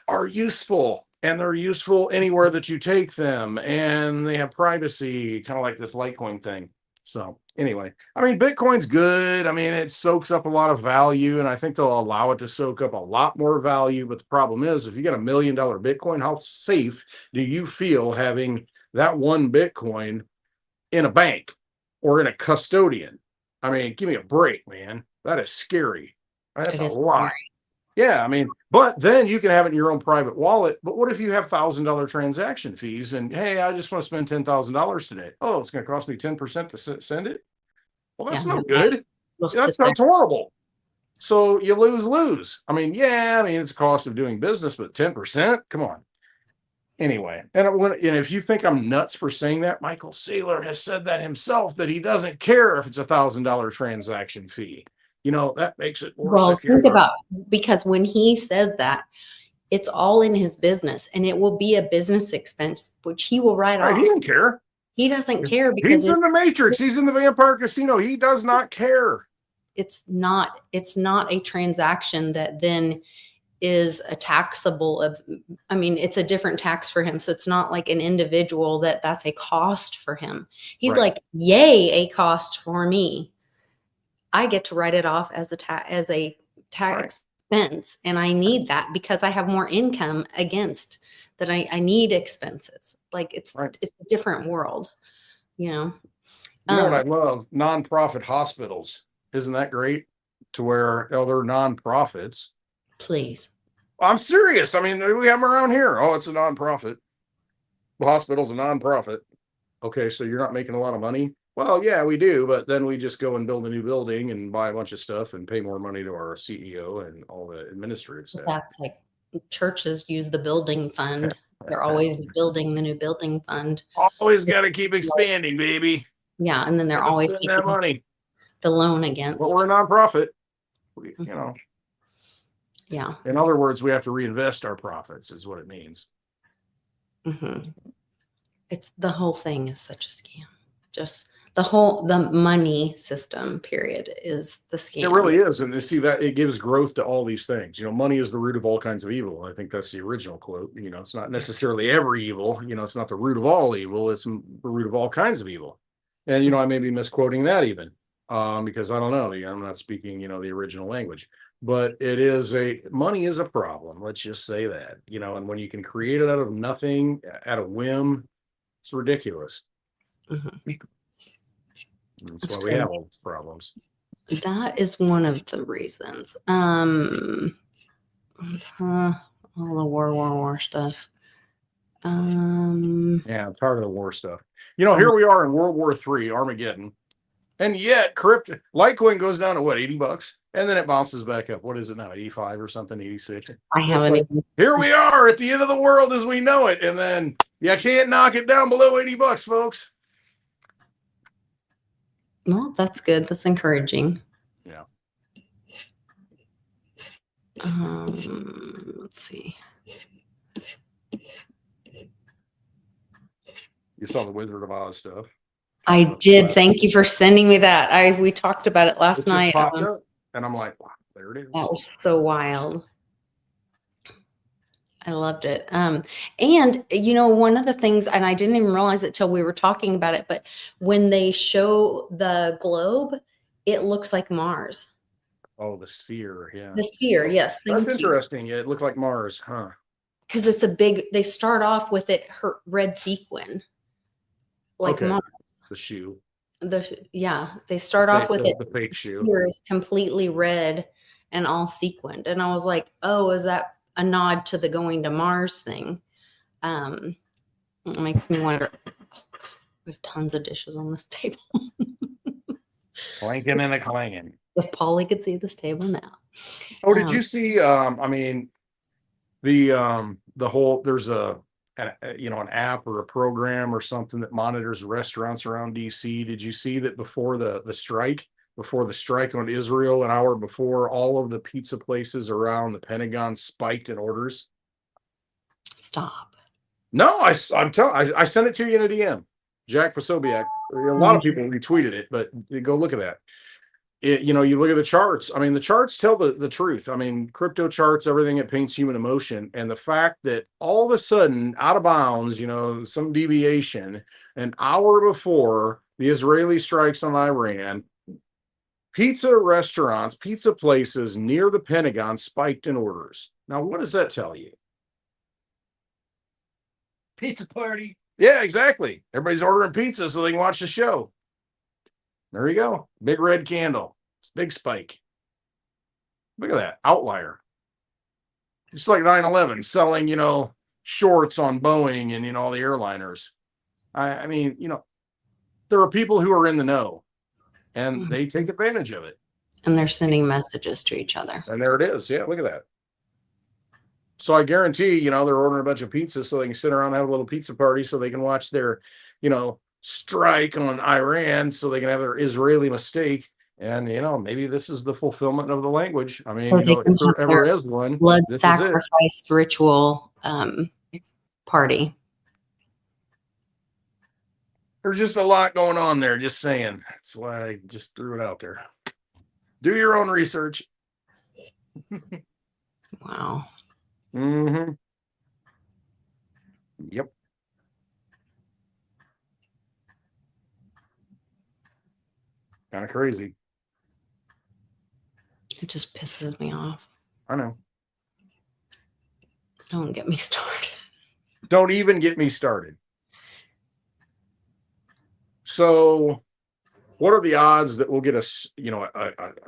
Speaker 2: are useful, and they're useful anywhere that you take them, and they have privacy, kind of like this Litecoin thing. So anyway, I mean, Bitcoin's good. I mean, it soaks up a lot of value, and I think they'll allow it to soak up a lot more value. But the problem is, if you get $1 million Bitcoin, how safe do you feel having that one Bitcoin in a bank or in a custodian? I mean, give me a break, man. That is scary. That's a lot. Scary. Yeah, I mean, but then you can have it in your own private wallet. But what if you have $1,000 transaction fees and, hey, I just want to spend $10,000 today? Oh, it's going to cost me 10% to send it? Well, that's no good. That sounds horrible. So you lose. I mean, it's a cost of doing business, but 10%? Come on. Anyway, and if you think I'm nuts for saying that, Michael Saylor has said that himself, that he doesn't care if it's $1,000 transaction fee. That makes it worse.
Speaker 1: Well, think about, because when he says that, it's all in his business, and it will be a business expense, which he will write off.
Speaker 2: He doesn't care.
Speaker 1: He doesn't care because
Speaker 2: he's in the Matrix. He's in the Vampire Casino. He does not care.
Speaker 1: It's not a transaction that then is a taxable it's a different tax for him. So it's not like an individual that's a cost for him. He's like, yay, a cost for me. I get to write it off as a tax expense, and I need that because I have more income against that. I need expenses. Like it's a different world,
Speaker 2: You know what I love? Nonprofit hospitals. Isn't that great? To where other nonprofits.
Speaker 1: Please.
Speaker 2: I'm serious. I mean, we have them around here. Oh, it's a nonprofit. The hospital's a nonprofit. Okay, so you're not making a lot of money? Well, yeah, we do, but then we just go and build a new building and buy a bunch of stuff and pay more money to our CEO and all the administrative staff.
Speaker 1: That's like churches use the building fund. They're always building the new building fund.
Speaker 2: Always got to keep expanding, baby.
Speaker 1: Yeah, and then they're always taking
Speaker 2: that money.
Speaker 1: The loan against.
Speaker 2: But we're a nonprofit.
Speaker 1: Yeah.
Speaker 2: In other words, we have to reinvest our profits, is what it means.
Speaker 1: Mm-hmm. It's the whole thing is such a scam. Just the money system period is the scam.
Speaker 2: It really is. And you see that it gives growth to all these things. Money is the root of all kinds of evil. I think that's the original quote. It's not necessarily every evil. It's not the root of all evil. It's the root of all kinds of evil. And, I may be misquoting that even because I don't know. I'm not speaking, the original language. But money is a problem. Let's just say that, and when you can create it out of nothing, at a whim, it's ridiculous. Mm-hmm. That's why we have all these problems.
Speaker 1: That is one of the reasons. All the war stuff.
Speaker 2: Yeah, part of the war stuff. Here we are in World War III, Armageddon. And yet, crypto Litecoin goes down to what, $80, and then it bounces back up. What is it now, 85 or something, 86?
Speaker 1: I haven't even.
Speaker 2: Here we are at the end of the world as we know it, and then you can't knock it down below $80, folks.
Speaker 1: Well, that's good. That's encouraging.
Speaker 2: Yeah.
Speaker 1: Let's see.
Speaker 2: You saw the Wizard of Oz stuff.
Speaker 1: I did. Thank you for sending me that. We talked about it last night.
Speaker 2: Just popped up, and I'm like, wow, there it is.
Speaker 1: That was so wild. I loved it. And one of the things, and I didn't even realize it till we were talking about it, but when they show the globe, it looks like Mars.
Speaker 2: Oh, the sphere, yeah.
Speaker 1: The sphere, yes.
Speaker 2: That's interesting. Yeah, it looked like Mars, huh?
Speaker 1: Because it's they start off with it red sequin. Like Mars.
Speaker 2: The shoe.
Speaker 1: They start off with it.
Speaker 2: The fake shoe.
Speaker 1: It's completely red and all sequined. And I was like, oh, is that a nod to the going to Mars thing? It makes me wonder. We have tons of dishes on this table.
Speaker 2: Clanking and a clanging.
Speaker 1: If Polly could see this table now.
Speaker 2: Oh, did you see? The whole, there's an app or a program or something that monitors restaurants around DC. Did you see that before the strike on Israel, an hour before, all of the pizza places around the Pentagon spiked in orders?
Speaker 1: Stop.
Speaker 2: No, I sent it to you in a DM. Jack Posobiec. A lot of people retweeted it, but go look at that. You look at the charts. I mean, the charts tell the truth. I mean, crypto charts, everything, it paints human emotion. And the fact that all of a sudden, out of bounds, some deviation, an hour before the Israeli strikes on Iran, pizza restaurants, pizza places near the Pentagon spiked in orders. Now, what does that tell you?
Speaker 3: Pizza party.
Speaker 2: Yeah, exactly. Everybody's ordering pizza so they can watch the show. There you go. Big red candle. It's a big spike. Look at that. Outlier. Just like 9/11 selling, shorts on Boeing and, all the airliners. I mean, there are people who are in the know and they take advantage of it.
Speaker 1: And they're sending messages to each other.
Speaker 2: And there it is. Yeah, look at that. So I guarantee, they're ordering a bunch of pizza so they can sit around and have a little pizza party so they can watch their, strike on Iran so they can have their Israeli mistake. And, maybe this is the fulfillment of the language. I mean, if there ever is one,
Speaker 1: blood sacrifice ritual party.
Speaker 2: There's just a lot going on there. Just saying. That's why I just threw it out there. Do your own research.
Speaker 1: Wow.
Speaker 2: Mm-hmm. Yep. Kind of crazy.
Speaker 1: It just pisses me off.
Speaker 2: I know.
Speaker 1: Don't get me started.
Speaker 2: Don't even get me started. So, what are the odds that we'll get a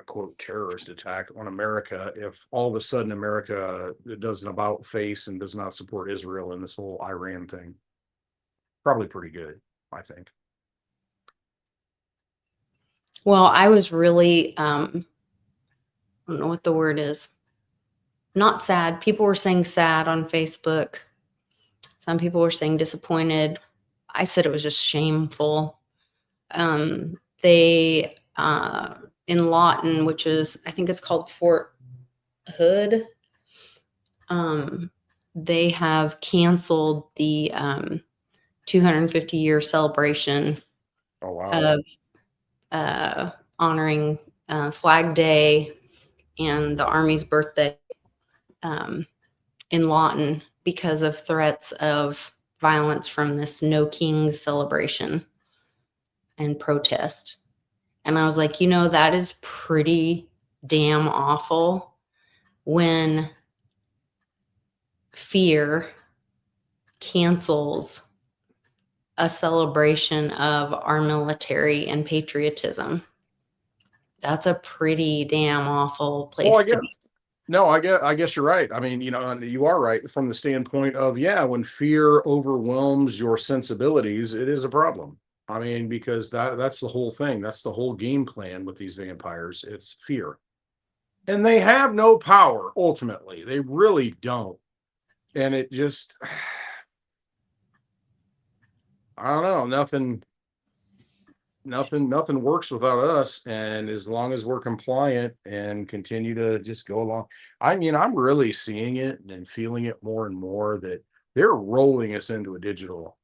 Speaker 2: quote terrorist attack on America if all of a sudden America does an about face and does not support Israel in this whole Iran thing? Probably pretty good, I think.
Speaker 1: Well, I was really, I don't know what the word is. Not sad. People were saying sad on Facebook. Some people were saying disappointed. I said it was just shameful. They, in Lawton, which is, I think it's called Fort Hood, they have canceled the 250-year celebration of honoring Flag Day and the Army's birthday in Lawton because of threats of violence from this No Kings celebration and protest. And I was like, that is pretty damn awful when fear cancels a celebration of our military and patriotism. That's a pretty damn awful place to be.
Speaker 2: No, I guess you're right. I mean, you are right from the standpoint of, when fear overwhelms your sensibilities, it is a problem. I mean, because that's the whole thing. That's the whole game plan with these vampires. It's fear. And they have no power ultimately. They really don't. And it just I don't know, nothing works without us. And as long as we're compliant and continue to just go along, I mean, I'm really seeing it and feeling it more and more that they're rolling us into a digital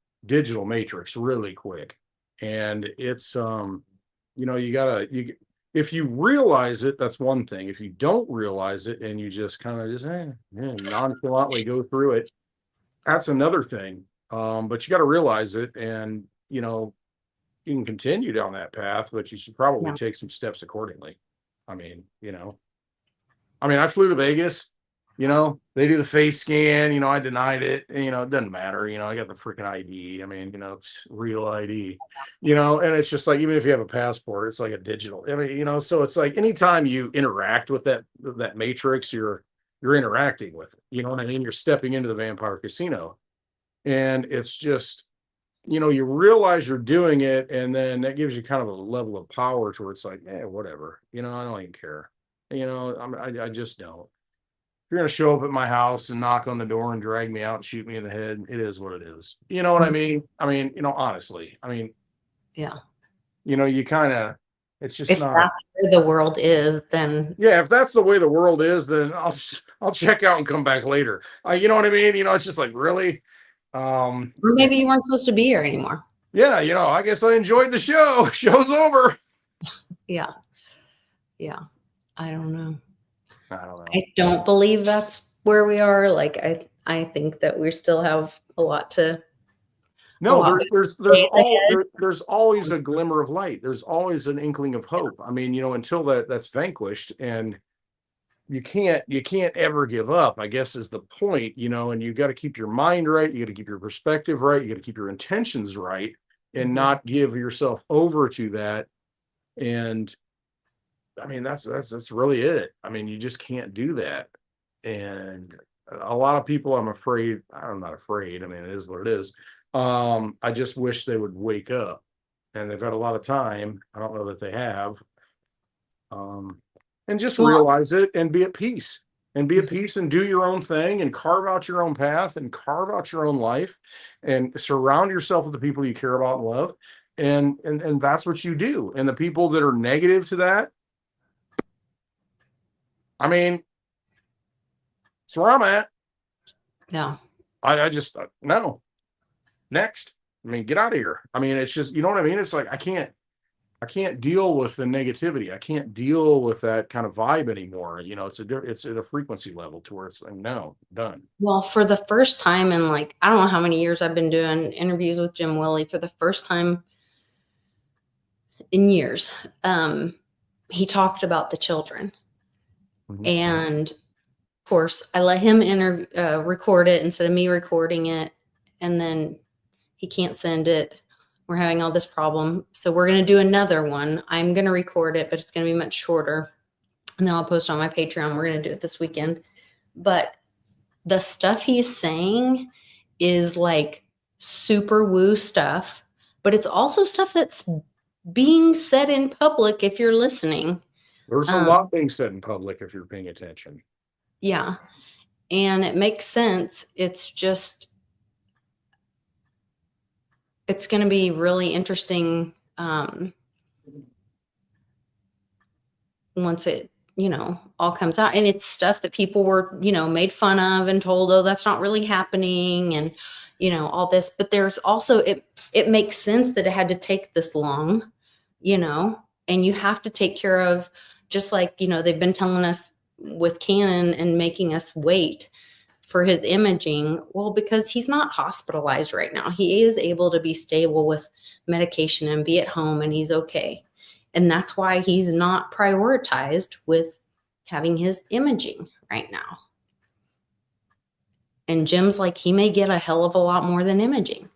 Speaker 2: matrix really quick. And it's you if you realize it, that's one thing. If you don't realize it and you just kind of just nonchalantly go through it, that's another thing. But you got to realize it, and you can continue down that path, but you should probably
Speaker 1: Yeah.
Speaker 2: take some steps accordingly. I mean, I flew to Vegas, they do the face scan, I denied it, and, it doesn't matter, I got the freaking ID. I mean, it's real ID, and it's just like, even if you have a passport, it's like a digital, I mean, so it's like anytime you interact with that matrix, you're interacting with it, you know what I mean? You're stepping into the vampire casino, and it's just, you realize you're doing it, and then that gives you kind of a level of power to where it's like, whatever, I don't even care. I just don't. If you're going to show up at my house and knock on the door and drag me out and shoot me in the head, it is what it is. You know what I mean? I mean, honestly,
Speaker 1: Yeah.
Speaker 2: you kind of, it's just
Speaker 1: If
Speaker 2: not.
Speaker 1: that's where the world is, then
Speaker 2: Yeah, if that's the way the world is, then I'll check out and come back later. You know what I mean? It's just like, really.
Speaker 1: or maybe you weren't supposed to be here anymore.
Speaker 2: Yeah, I guess I enjoyed the show. Show's over.
Speaker 1: Yeah. Yeah. I don't know.
Speaker 2: I don't know.
Speaker 1: I don't believe that's where we are. Like, I think that we still have a lot to.
Speaker 2: No, there's always a glimmer of light. There's always an inkling of hope. I mean, until that's vanquished, and you can't ever give up, I guess, is the point, and you got to keep your mind right. You got to keep your perspective right. You got to keep your intentions right, and not give yourself over to that. And I mean, that's really it. I mean, you just can't do that. And a lot of people, I'm not afraid. I mean, it is what it is. I just wish they would wake up, and they've had a lot of time. I don't know that they have. And just realize it and be at peace, and do your own thing, and carve out your own path, and carve out your own life, and surround yourself with the people you care about and love. And that's what you do. And the people that are negative to that, I mean, that's where I'm at.
Speaker 1: Yeah.
Speaker 2: I just, no. Next. I mean, get out of here. I mean, it's just, you know what I mean? It's like, I can't deal with the negativity. I can't deal with that kind of vibe anymore. It's at a frequency level to where it's like, no, done.
Speaker 1: Well, for the first time in, like, I don't know how many years I've been doing interviews with Jim Willie, for the first time in years, he talked about the children.
Speaker 2: Mhm.
Speaker 1: And of course, I let him record it instead of me recording it. And then he can't send it. We're having all this problem. So we're going to do another one. I'm going to record it, but it's going to be much shorter. And then I'll post on my Patreon. We're going to do it this weekend. But the stuff he's saying is like super woo stuff, but it's also stuff that's being said in public if you're listening.
Speaker 2: There's a lot being said in public if you're paying attention.
Speaker 1: Yeah. And it makes sense. It's just, it's going to be really interesting once it, all comes out. And it's stuff that people were, made fun of and told, oh, that's not really happening. And, all this. But there's also, it makes sense that it had to take this long, and you have to take care of, just like, they've been telling us with Cannon and making us wait for his imaging. Well, because he's not hospitalized right now. He is able to be stable with medication and be at home, and he's okay. And that's why he's not prioritized with having his imaging right now. And Jim's like, he may get a hell of a lot more than imaging.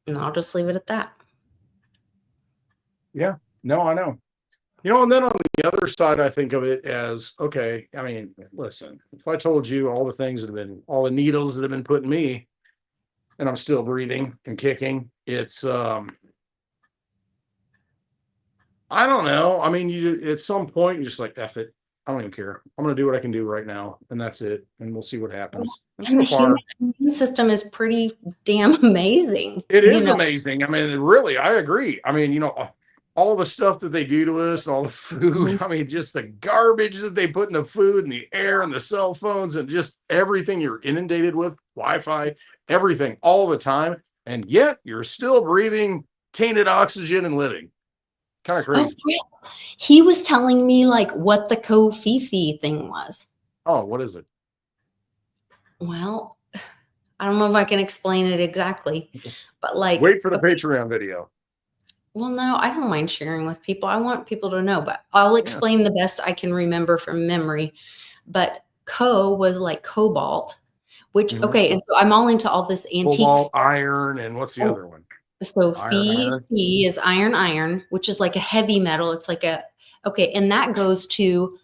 Speaker 1: And I'll just leave it at that.
Speaker 2: Yeah, no, I know. And then on the other side, I think of it as, okay, I mean, listen, if I told you all the needles that have been put in me, and I'm still breathing and kicking, it's I don't know. I mean, you at some point you're just like, F it. I don't even care. I'm gonna do what I can do right now, and that's it. And we'll see what happens. And so
Speaker 1: And the
Speaker 2: far,
Speaker 1: human immune system is pretty damn amazing.
Speaker 2: it
Speaker 1: you
Speaker 2: is
Speaker 1: know?
Speaker 2: amazing. I mean, really, I agree. I mean, all the stuff that they do to us, all the food.
Speaker 1: Mhm.
Speaker 2: I mean, just the garbage that they put in the food and the air and the cell phones and just everything you're inundated with, Wi-Fi, everything, all the time, and yet you're still breathing tainted oxygen and living. Kind of
Speaker 1: Oh,
Speaker 2: crazy.
Speaker 1: yeah. He was telling me like what the Kofifi thing was.
Speaker 2: Oh, what is it?
Speaker 1: Well, I don't know if I can explain it exactly, but like,
Speaker 2: Wait for the Patreon video.
Speaker 1: well, no, I don't mind sharing with people. I want people to know, but I'll explain the best I can remember from memory. But was like cobalt, which,
Speaker 2: Mhm.
Speaker 1: okay, and so I'm all into all this antiques.
Speaker 2: Cobalt, iron, and what's the
Speaker 1: Oh,
Speaker 2: other one?
Speaker 1: So
Speaker 2: Iron.
Speaker 1: Fe is iron, which is like a heavy metal. It's like okay, and that goes to,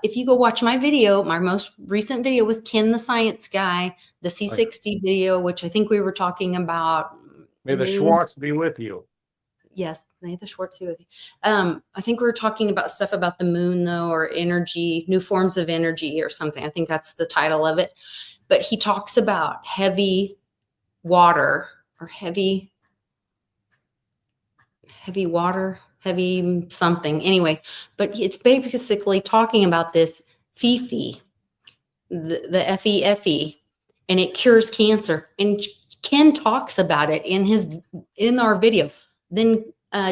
Speaker 1: if you go watch my video, my most recent video with Ken the science guy, the C60 video, which I think we were talking about.
Speaker 2: May the Schwartz be with you.
Speaker 1: Yes, may the Schwartz be with you. I think we were talking about stuff about the moon, though, or energy, new forms of energy or something. I think that's the title of it. But he talks about heavy water or heavy water, heavy something. Anyway, but it's basically talking about this Fifi, the FEFE, and it cures cancer. And Ken talks about it in our video. Then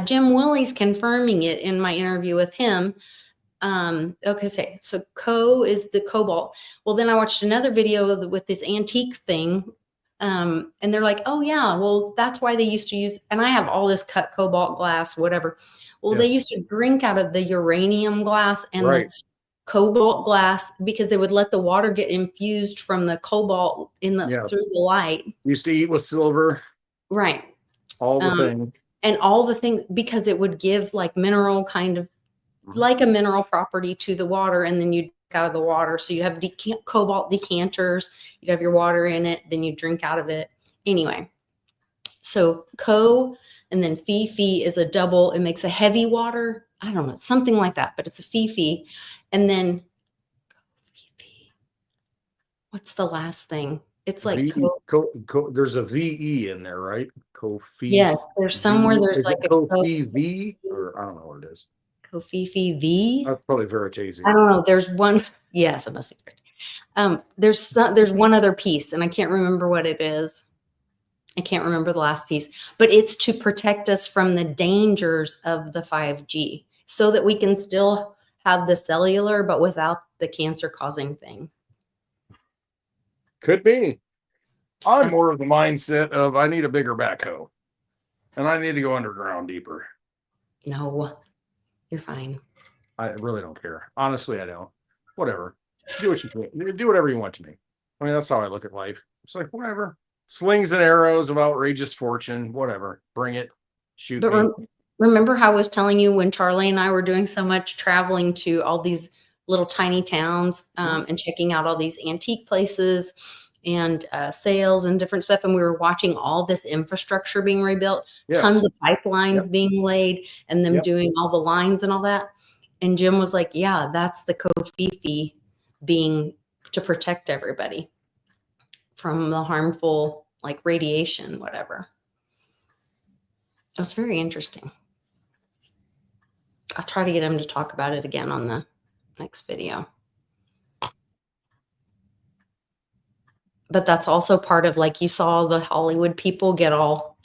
Speaker 1: Jim Willie's confirming it in my interview with him. Okay, so is the cobalt. Well, then I watched another video with this antique thing. And they're like, oh yeah, well, that's why they used to use, and I have all this cut cobalt glass, whatever. Well, they used to drink out of the uranium glass and the cobalt glass because they would let the water get infused from the cobalt through the light.
Speaker 2: Used to eat with silver.
Speaker 1: Right.
Speaker 2: All the things.
Speaker 1: And all the things, because it would give like mineral kind of like a mineral property to the water, and then you'd drink out of the water. So you'd have cobalt decanters, you'd have your water in it, then you drink out of it. Anyway, so and then Fifi is a double. It makes a heavy water. I don't know, something like that, but it's a Fifi. And then what's the last thing? It's like
Speaker 2: there's a VE in there, right? Kofi.
Speaker 1: Yes, there's somewhere there's like a
Speaker 2: Kofi V, or I don't know what it is.
Speaker 1: Kofifi V.
Speaker 2: That's probably Veritasium.
Speaker 1: I don't know. There's one. Yes, it must be. There's one other piece, and I can't remember what it is. I can't remember the last piece, but it's to protect us from the dangers of the 5G, so that we can still have the cellular, but without the cancer-causing thing.
Speaker 2: Could be. I'm more of the mindset of I need a bigger backhoe, and I need to go underground deeper.
Speaker 1: No, you're fine.
Speaker 2: I really don't care. Honestly, I don't. Whatever. Do what you can. Do whatever you want to me. I mean, that's how I look at life. It's like, whatever. Slings and arrows of outrageous fortune. Whatever. Bring it. Shoot me.
Speaker 1: Remember how I was telling you when Charlie and I were doing so much traveling to all these little tiny towns and checking out all these antique places and sales and different stuff. And we were watching all this infrastructure being rebuilt, tons of pipelines being laid, and them doing all the lines and all that. And Jim was like, yeah, that's the Kofifi being to protect everybody from the harmful like radiation, whatever. It was very interesting. I'll try to get him to talk about it again on the next video. But that's also part of, like, you saw the Hollywood people get all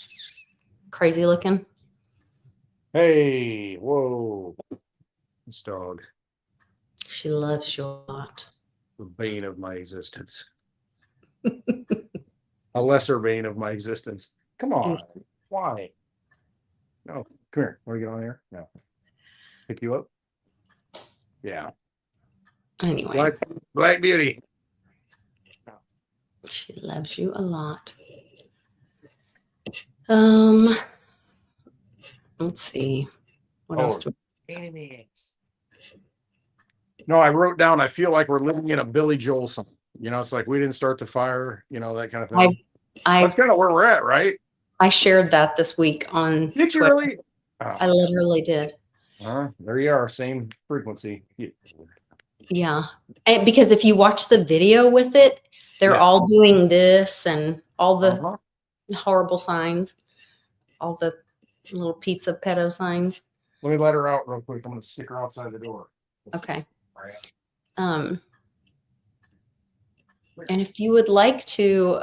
Speaker 1: crazy looking.
Speaker 2: Hey, whoa. This dog.
Speaker 1: She loves you a lot.
Speaker 2: The bane of my existence. A lesser bane of my existence. Come on. Why? No. Come here. Want to get on here? No. Pick you up? Yeah.
Speaker 1: Anyway.
Speaker 2: Black Beauty.
Speaker 1: She loves you a lot. Let's see. What else do we...
Speaker 2: No, I wrote down, I feel like we're living in a Billy Joel song. You know, it's like we didn't start the fire, you know, that kind of thing. That's kind of where we're at, right?
Speaker 1: I shared that this week on
Speaker 2: Did you
Speaker 1: Twitter.
Speaker 2: really?
Speaker 1: I literally did.
Speaker 2: There you are, same frequency.
Speaker 1: Yeah. And because if you watch the video with it, they're
Speaker 2: Yes.
Speaker 1: all doing this and all the
Speaker 2: Uh-huh.
Speaker 1: horrible signs, all the little pizza pedo signs.
Speaker 2: Let me let her out real quick. I'm going to stick her outside the door.
Speaker 1: Okay.
Speaker 2: All right.
Speaker 1: And if you would like to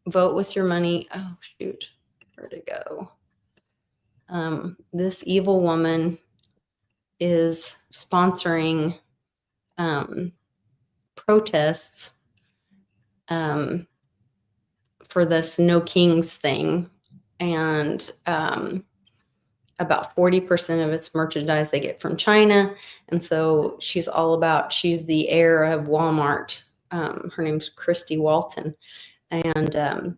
Speaker 1: vote with your money, oh shoot, where'd it go? This evil woman is sponsoring protests for this No Kings thing, and about 40% of its merchandise they get from China. And so she's the heir of Walmart. Her name's Christy Walton. And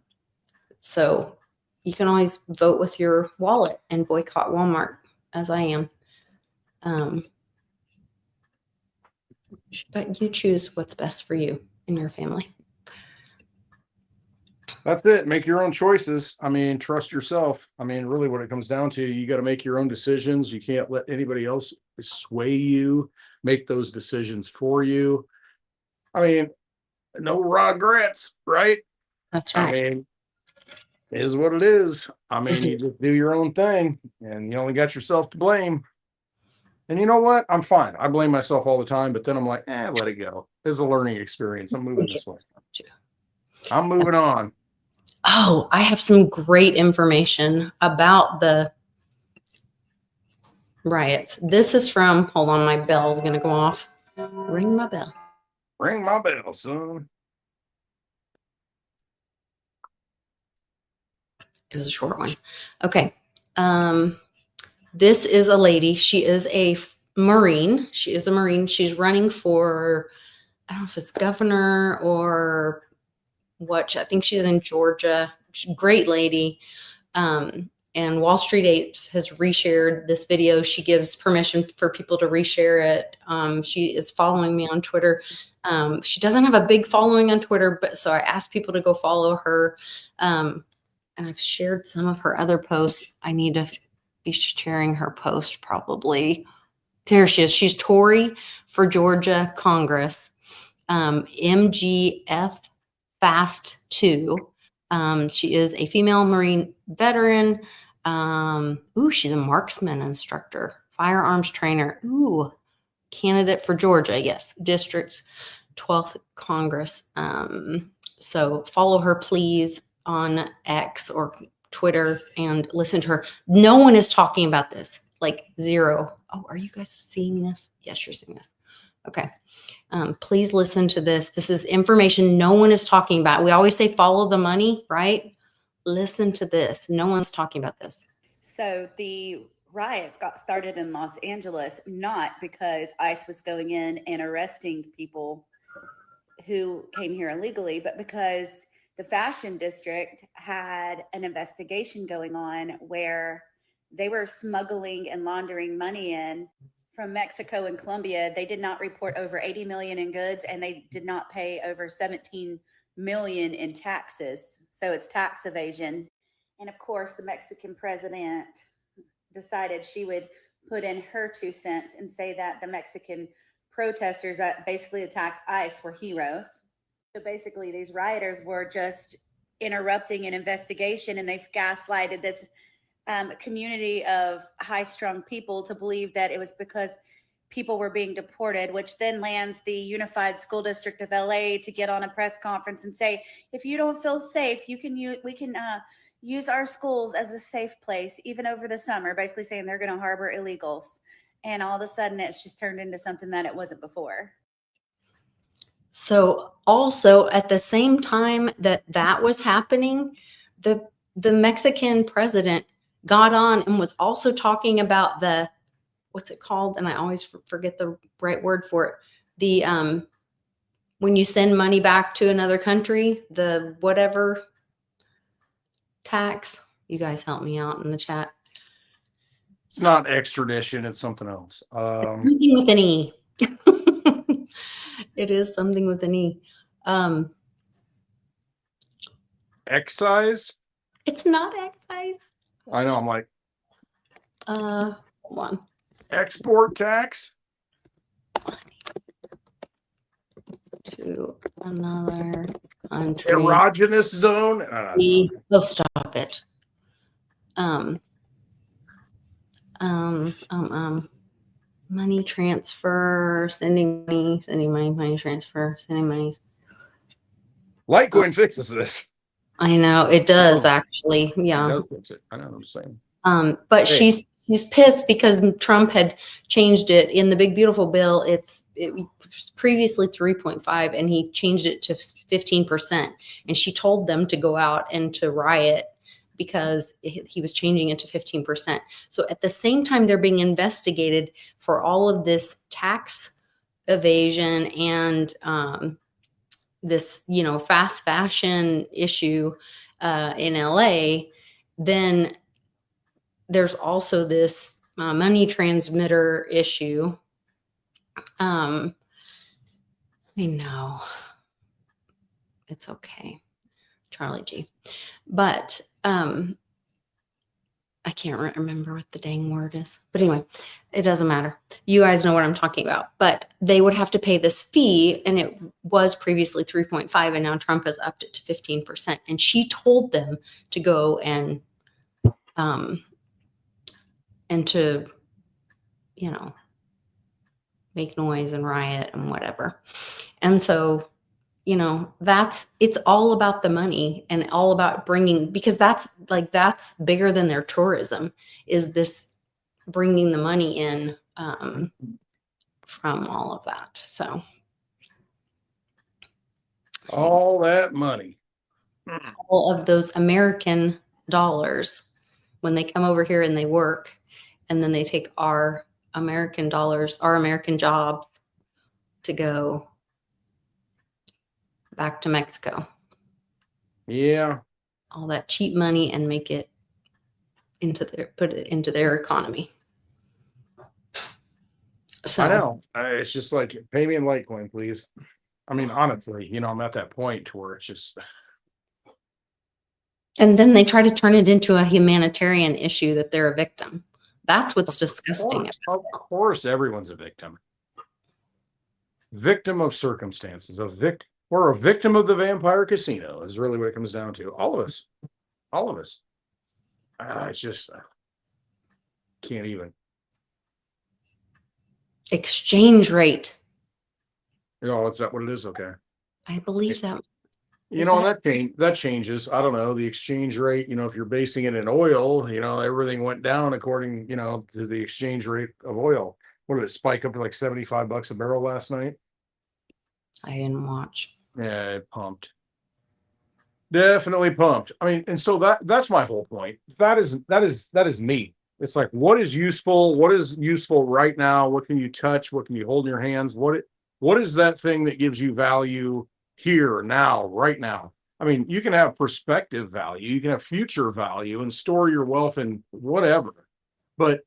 Speaker 1: so you can always vote with your wallet and boycott Walmart, as I am. But you choose what's best for you and your family.
Speaker 2: That's it. Make your own choices. I mean, trust yourself. I mean, really what it comes down to, you got to make your own decisions. You can't let anybody else sway you, make those decisions for you. I mean, no regrets, right?
Speaker 1: That's right.
Speaker 2: I mean, it is what it is. I mean, you just do your own thing and you only got yourself to blame. And you know what? I'm fine. I blame myself all the time, but then I'm like, let it go. It's a learning experience. I'm moving this way. I'm moving on.
Speaker 1: Oh, I have some great information about the riots. This is from, hold on, my bell's going to go off. Ring my bell.
Speaker 2: Ring my bell, son.
Speaker 1: It was a short one. Okay. This is a lady. She is a Marine. She is a Marine. She's running for, I don't know if it's governor or what. I think she's in Georgia. She's a great lady. And Wall Street Apes has reshared this video. She gives permission for people to reshare it. She is following me on Twitter. She doesn't have a big following on Twitter, but so I asked people to go follow her. And I've shared some of her other posts. I need to be sharing her post probably. There she is. She's Tory for Georgia Congress. MGF Fast 2. She is a female Marine veteran. She's a marksman instructor, firearms trainer. Candidate for Georgia. Yes, District 12th Congress. So follow her, please, on X or Twitter and listen to her. No one is talking about this. Like zero. Oh, are you guys seeing this? Yes, you're seeing this. Okay. Please listen to this. This is information no one is talking about. We always say follow the money, right? Listen to this. No one's talking about this.
Speaker 4: So the riots got started in Los Angeles, not because ICE was going in and arresting people who came here illegally, but because the fashion district had an investigation going on where they were smuggling and laundering money in from Mexico and Colombia. They did not report over 80 million in goods, and they did not pay over 17 million in taxes. So it's tax evasion. And of course, the Mexican president decided she would put in her 2 cents and say that the Mexican protesters that basically attacked ICE were heroes. So basically, these rioters were just interrupting an investigation, and they've gaslighted this community of high-strung people to believe that it was because people were being deported, which then lands the Unified School District of LA to get on a press conference and say, if you don't feel safe, we can use our schools as a safe place, even over the summer, basically saying they're going to harbor illegals. And all of a sudden, it's just turned into something that it wasn't before.
Speaker 1: So also at the same time that was happening, the Mexican president got on and was also talking about the, what's it called? And I always forget the right word for it. The, when you send money back to another country, the whatever tax. You guys help me out in the chat.
Speaker 2: It's not extradition. It's something else.
Speaker 1: Something with an E. It is something with an E.
Speaker 2: Excise?
Speaker 1: It's not excise.
Speaker 2: I know. I'm like,
Speaker 1: Hold on.
Speaker 2: export tax?
Speaker 1: To another country.
Speaker 2: Erogenous zone?
Speaker 1: Oh, stop it. Money transfer, sending money transfer, sending money.
Speaker 2: Litecoin fixes this.
Speaker 1: I know it does actually. Yeah.
Speaker 2: It does fix it. I know what I'm saying.
Speaker 1: But
Speaker 2: Hey.
Speaker 1: she's pissed because Trump had changed it in the big beautiful bill. It was previously 3.5 and he changed it to 15%. And she told them to go out and to riot because he was changing it to 15%. So at the same time, they're being investigated for all of this tax evasion and this, fast fashion issue in LA. Then there's also this money transmitter issue. I know it's okay, Charlie G. But I can't remember what the dang word is. But anyway, it doesn't matter. You guys know what I'm talking about. But they would have to pay this fee, and it was previously 3.5, and now Trump has upped it to 15%. And she told them to go and to, make noise and riot and whatever. And so, it's all about the money and all about bringing, because that's bigger than their tourism, is this bringing the money in from all of that. So
Speaker 2: all that money,
Speaker 1: all of those American dollars, when they come over here and they work, and then they take our American dollars, our American jobs, to go back to Mexico.
Speaker 2: Yeah.
Speaker 1: All that cheap money and put it into their economy. So
Speaker 2: I know. It's just like, pay me in Litecoin, please. I mean, honestly, I'm at that point to where it's just.
Speaker 1: And then they try to turn it into a humanitarian issue that they're a victim. That's what's disgusting.
Speaker 2: Of course, everyone's a victim. Victim of circumstances. We're a victim of the vampire casino is really what it comes down to. All of us. All of us. It's just can't even.
Speaker 1: Exchange rate.
Speaker 2: Is that what it is? Okay.
Speaker 1: I believe that.
Speaker 2: That changes. I don't know. The exchange rate, if you're basing it in oil, everything went down according, to the exchange rate of oil. What did it spike up to like $75 a barrel last night?
Speaker 1: I didn't watch.
Speaker 2: Yeah, it pumped. Definitely pumped. I mean, and so that's my whole point. That is me. It's like, what is useful? What is useful right now? What can you touch? What can you hold in your hands? What is that thing that gives you value here, now, right now? I mean, you can have perspective value, you can have future value and store your wealth in whatever. But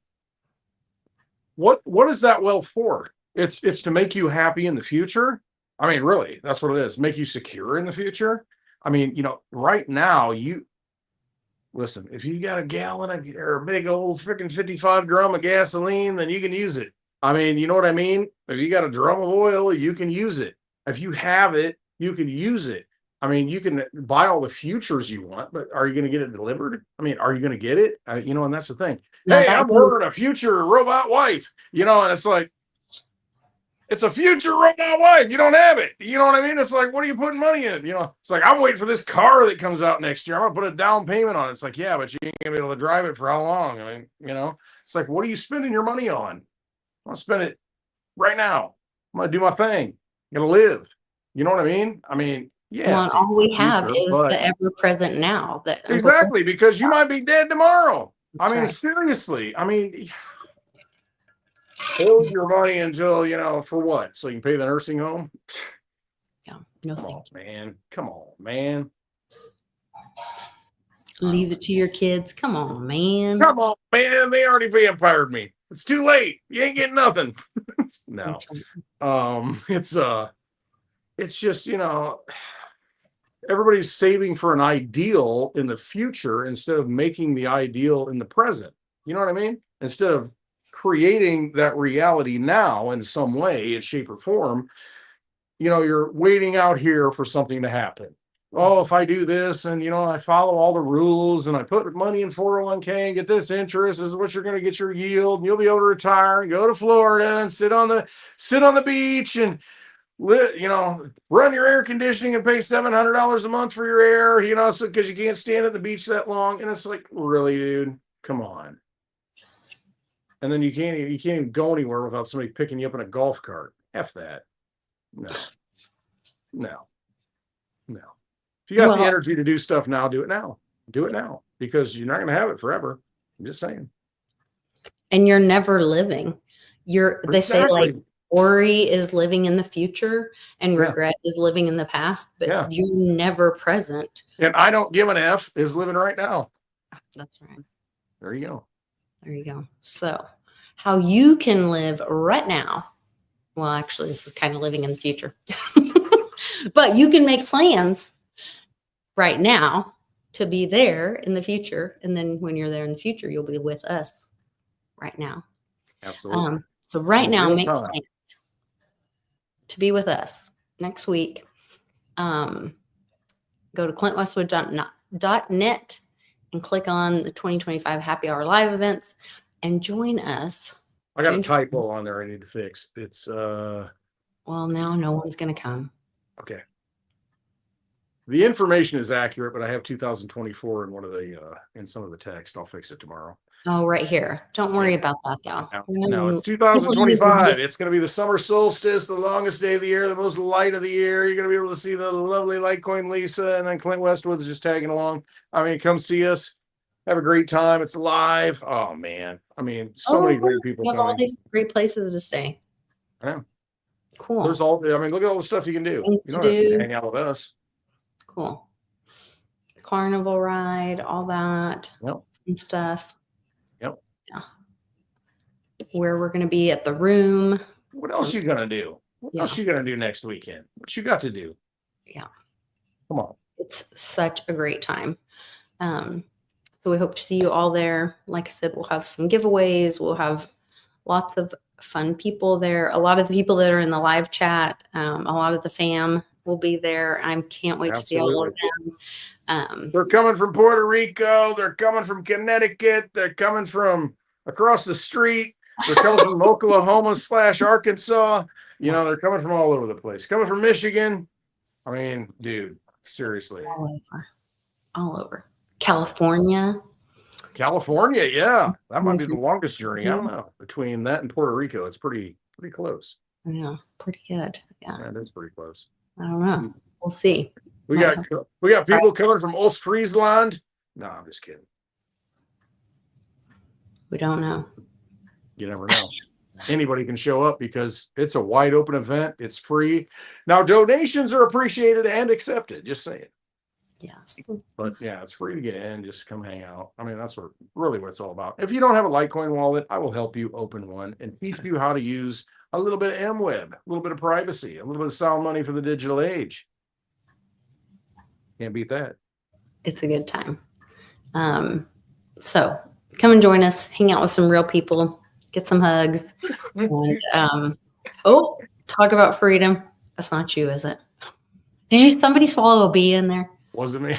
Speaker 2: what is that wealth for? It's to make you happy in the future. I mean, really, that's what it is. Make you secure in the future. I mean, right now, listen, if you got a gallon or a big old freaking 55 drum of gasoline, then you can use it. I mean, you know what I mean? If you got a drum of oil, you can use it. If you have it, you can use it. I mean, you can buy all the futures you want, but are you going to get it delivered? I mean, are you going to get it? And that's the thing.
Speaker 1: Now
Speaker 2: Hey, I'm ordering a future robot wife, and it's like, it's a future robot wife. You don't have it. You know what I mean? It's like, what are you putting money in? It's like, I'm waiting for this car that comes out next year. I'm going to put a down payment on it. It's like, yeah, but you ain't going to be able to drive it for how long? I mean, it's like, what are you spending your money on? I'm going to spend it right now. I'm going to do my thing. I'm going to live. You know what I mean? I mean, yes.
Speaker 1: Well, all we have is the ever present now.
Speaker 2: Exactly, because you might be dead tomorrow.
Speaker 1: That's
Speaker 2: I mean,
Speaker 1: right.
Speaker 2: seriously. I mean, hold your money until, for what? So you can pay the nursing home?
Speaker 1: Yeah, no thank you.
Speaker 2: Man. Come on, man.
Speaker 1: Leave it to your kids. Come on, man.
Speaker 2: Come on, man. They already vampired me. It's too late. You ain't getting nothing. No. It's just, everybody's saving for an ideal in the future instead of making the ideal in the present. You know what I mean? Instead of creating that reality now in some way, in shape or form, you're waiting out here for something to happen. Oh, if I do this and I follow all the rules and I put money in 401k and get this interest, this is what you're going to get your yield, and you'll be able to retire and go to Florida and sit on the beach and run your air conditioning and pay $700 a month for your air, so because you can't stand at the beach that long. And it's like, really, dude, come on. And then you can't even go anywhere without somebody picking you up in a golf cart. F that. No. If you got the energy to do stuff now, do it now. Do it now, because you're not going to have it forever. I'm just saying.
Speaker 1: And you're never living. They say like worry is living in the future and regret is living in the past, but you're never present.
Speaker 2: And I don't give an F is living right now.
Speaker 1: That's right.
Speaker 2: There you go.
Speaker 1: So how you can live right now. Well, actually, this is kind of living in the future, but you can make plans right now to be there in the future. And then when you're there in the future, you'll be with us right now.
Speaker 2: Absolutely.
Speaker 1: So right now, make plans to be with us next week. Go to clintwestwood.net and click on the 2025 Happy Hour Live events and join us.
Speaker 2: I got a typo on there I need to fix. It's
Speaker 1: well, now no one's going to come.
Speaker 2: Okay. The information is accurate, but I have 2024 in some of the text. I'll fix it tomorrow.
Speaker 1: Oh, right here. Don't worry about that, though.
Speaker 2: No, it's 2025. It's going to be the summer solstice, the longest day of the year, the most light of the year. You're going to be able to see the lovely LTCLisa, and then Clint Westwood is just tagging along. I mean, come see us. Have a great time. It's live. Oh, man. I mean, so many great people
Speaker 1: coming. All these great places to stay.
Speaker 2: Yeah.
Speaker 1: Cool.
Speaker 2: Look at all the stuff you can do.
Speaker 1: Things
Speaker 2: you don't
Speaker 1: to
Speaker 2: have
Speaker 1: do.
Speaker 2: to hang out with us.
Speaker 1: Cool. Carnival ride, all that and stuff.
Speaker 2: Yep.
Speaker 1: Yeah. Where we're going to be at the Room.
Speaker 2: What else you going to do? What else you going to do next weekend? What you got to do?
Speaker 1: Yeah.
Speaker 2: Come on.
Speaker 1: It's such a great time. So we hope to see you all there. Like I said, we'll have some giveaways. We'll have lots of fun people there. A lot of the people that are in the live chat, a lot of the fam will be there. I can't wait to see all of them.
Speaker 2: They're coming from Puerto Rico. They're coming from Connecticut. They're coming from across the street. They're coming from Oklahoma/Arkansas. They're coming from all over the place. Coming from Michigan. I mean, dude, seriously.
Speaker 1: All over. California,
Speaker 2: yeah. That might be the longest journey. I don't know. Between that and Puerto Rico, it's pretty close.
Speaker 1: Yeah, pretty good. Yeah,
Speaker 2: that is pretty close.
Speaker 1: I don't know. We'll see.
Speaker 2: We got people coming from Ostfriesland. No, I'm just kidding.
Speaker 1: We don't know.
Speaker 2: You never know. Anybody can show up because it's a wide open event. It's free. Now, donations are appreciated and accepted. Just saying.
Speaker 1: Yes.
Speaker 2: But yeah, it's free to get in. Just come hang out. I mean, that's really what it's all about. If you don't have a Litecoin wallet, I will help you open one and teach you how to use a little bit of MWeb, a little bit of privacy, a little bit of sound money for the digital age. Can't beat that.
Speaker 1: It's a good time. So come and join us, hang out with some real people, get some hugs, and talk about freedom. That's not you, is it? Did somebody swallow a bee in there?
Speaker 2: Wasn't me.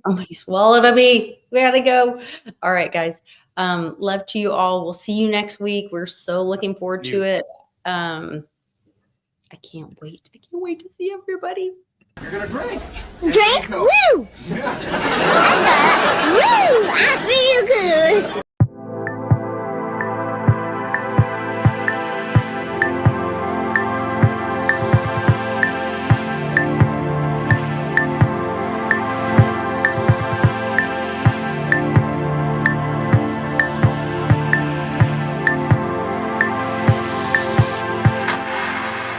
Speaker 1: Somebody swallowed a bee. We gotta go. All right, guys. Love to you all. We'll see you next week. We're so looking forward to it. I can't wait. I can't wait to see everybody.
Speaker 2: You're gonna drink.
Speaker 5: Drink? Woo! Woo! I feel good.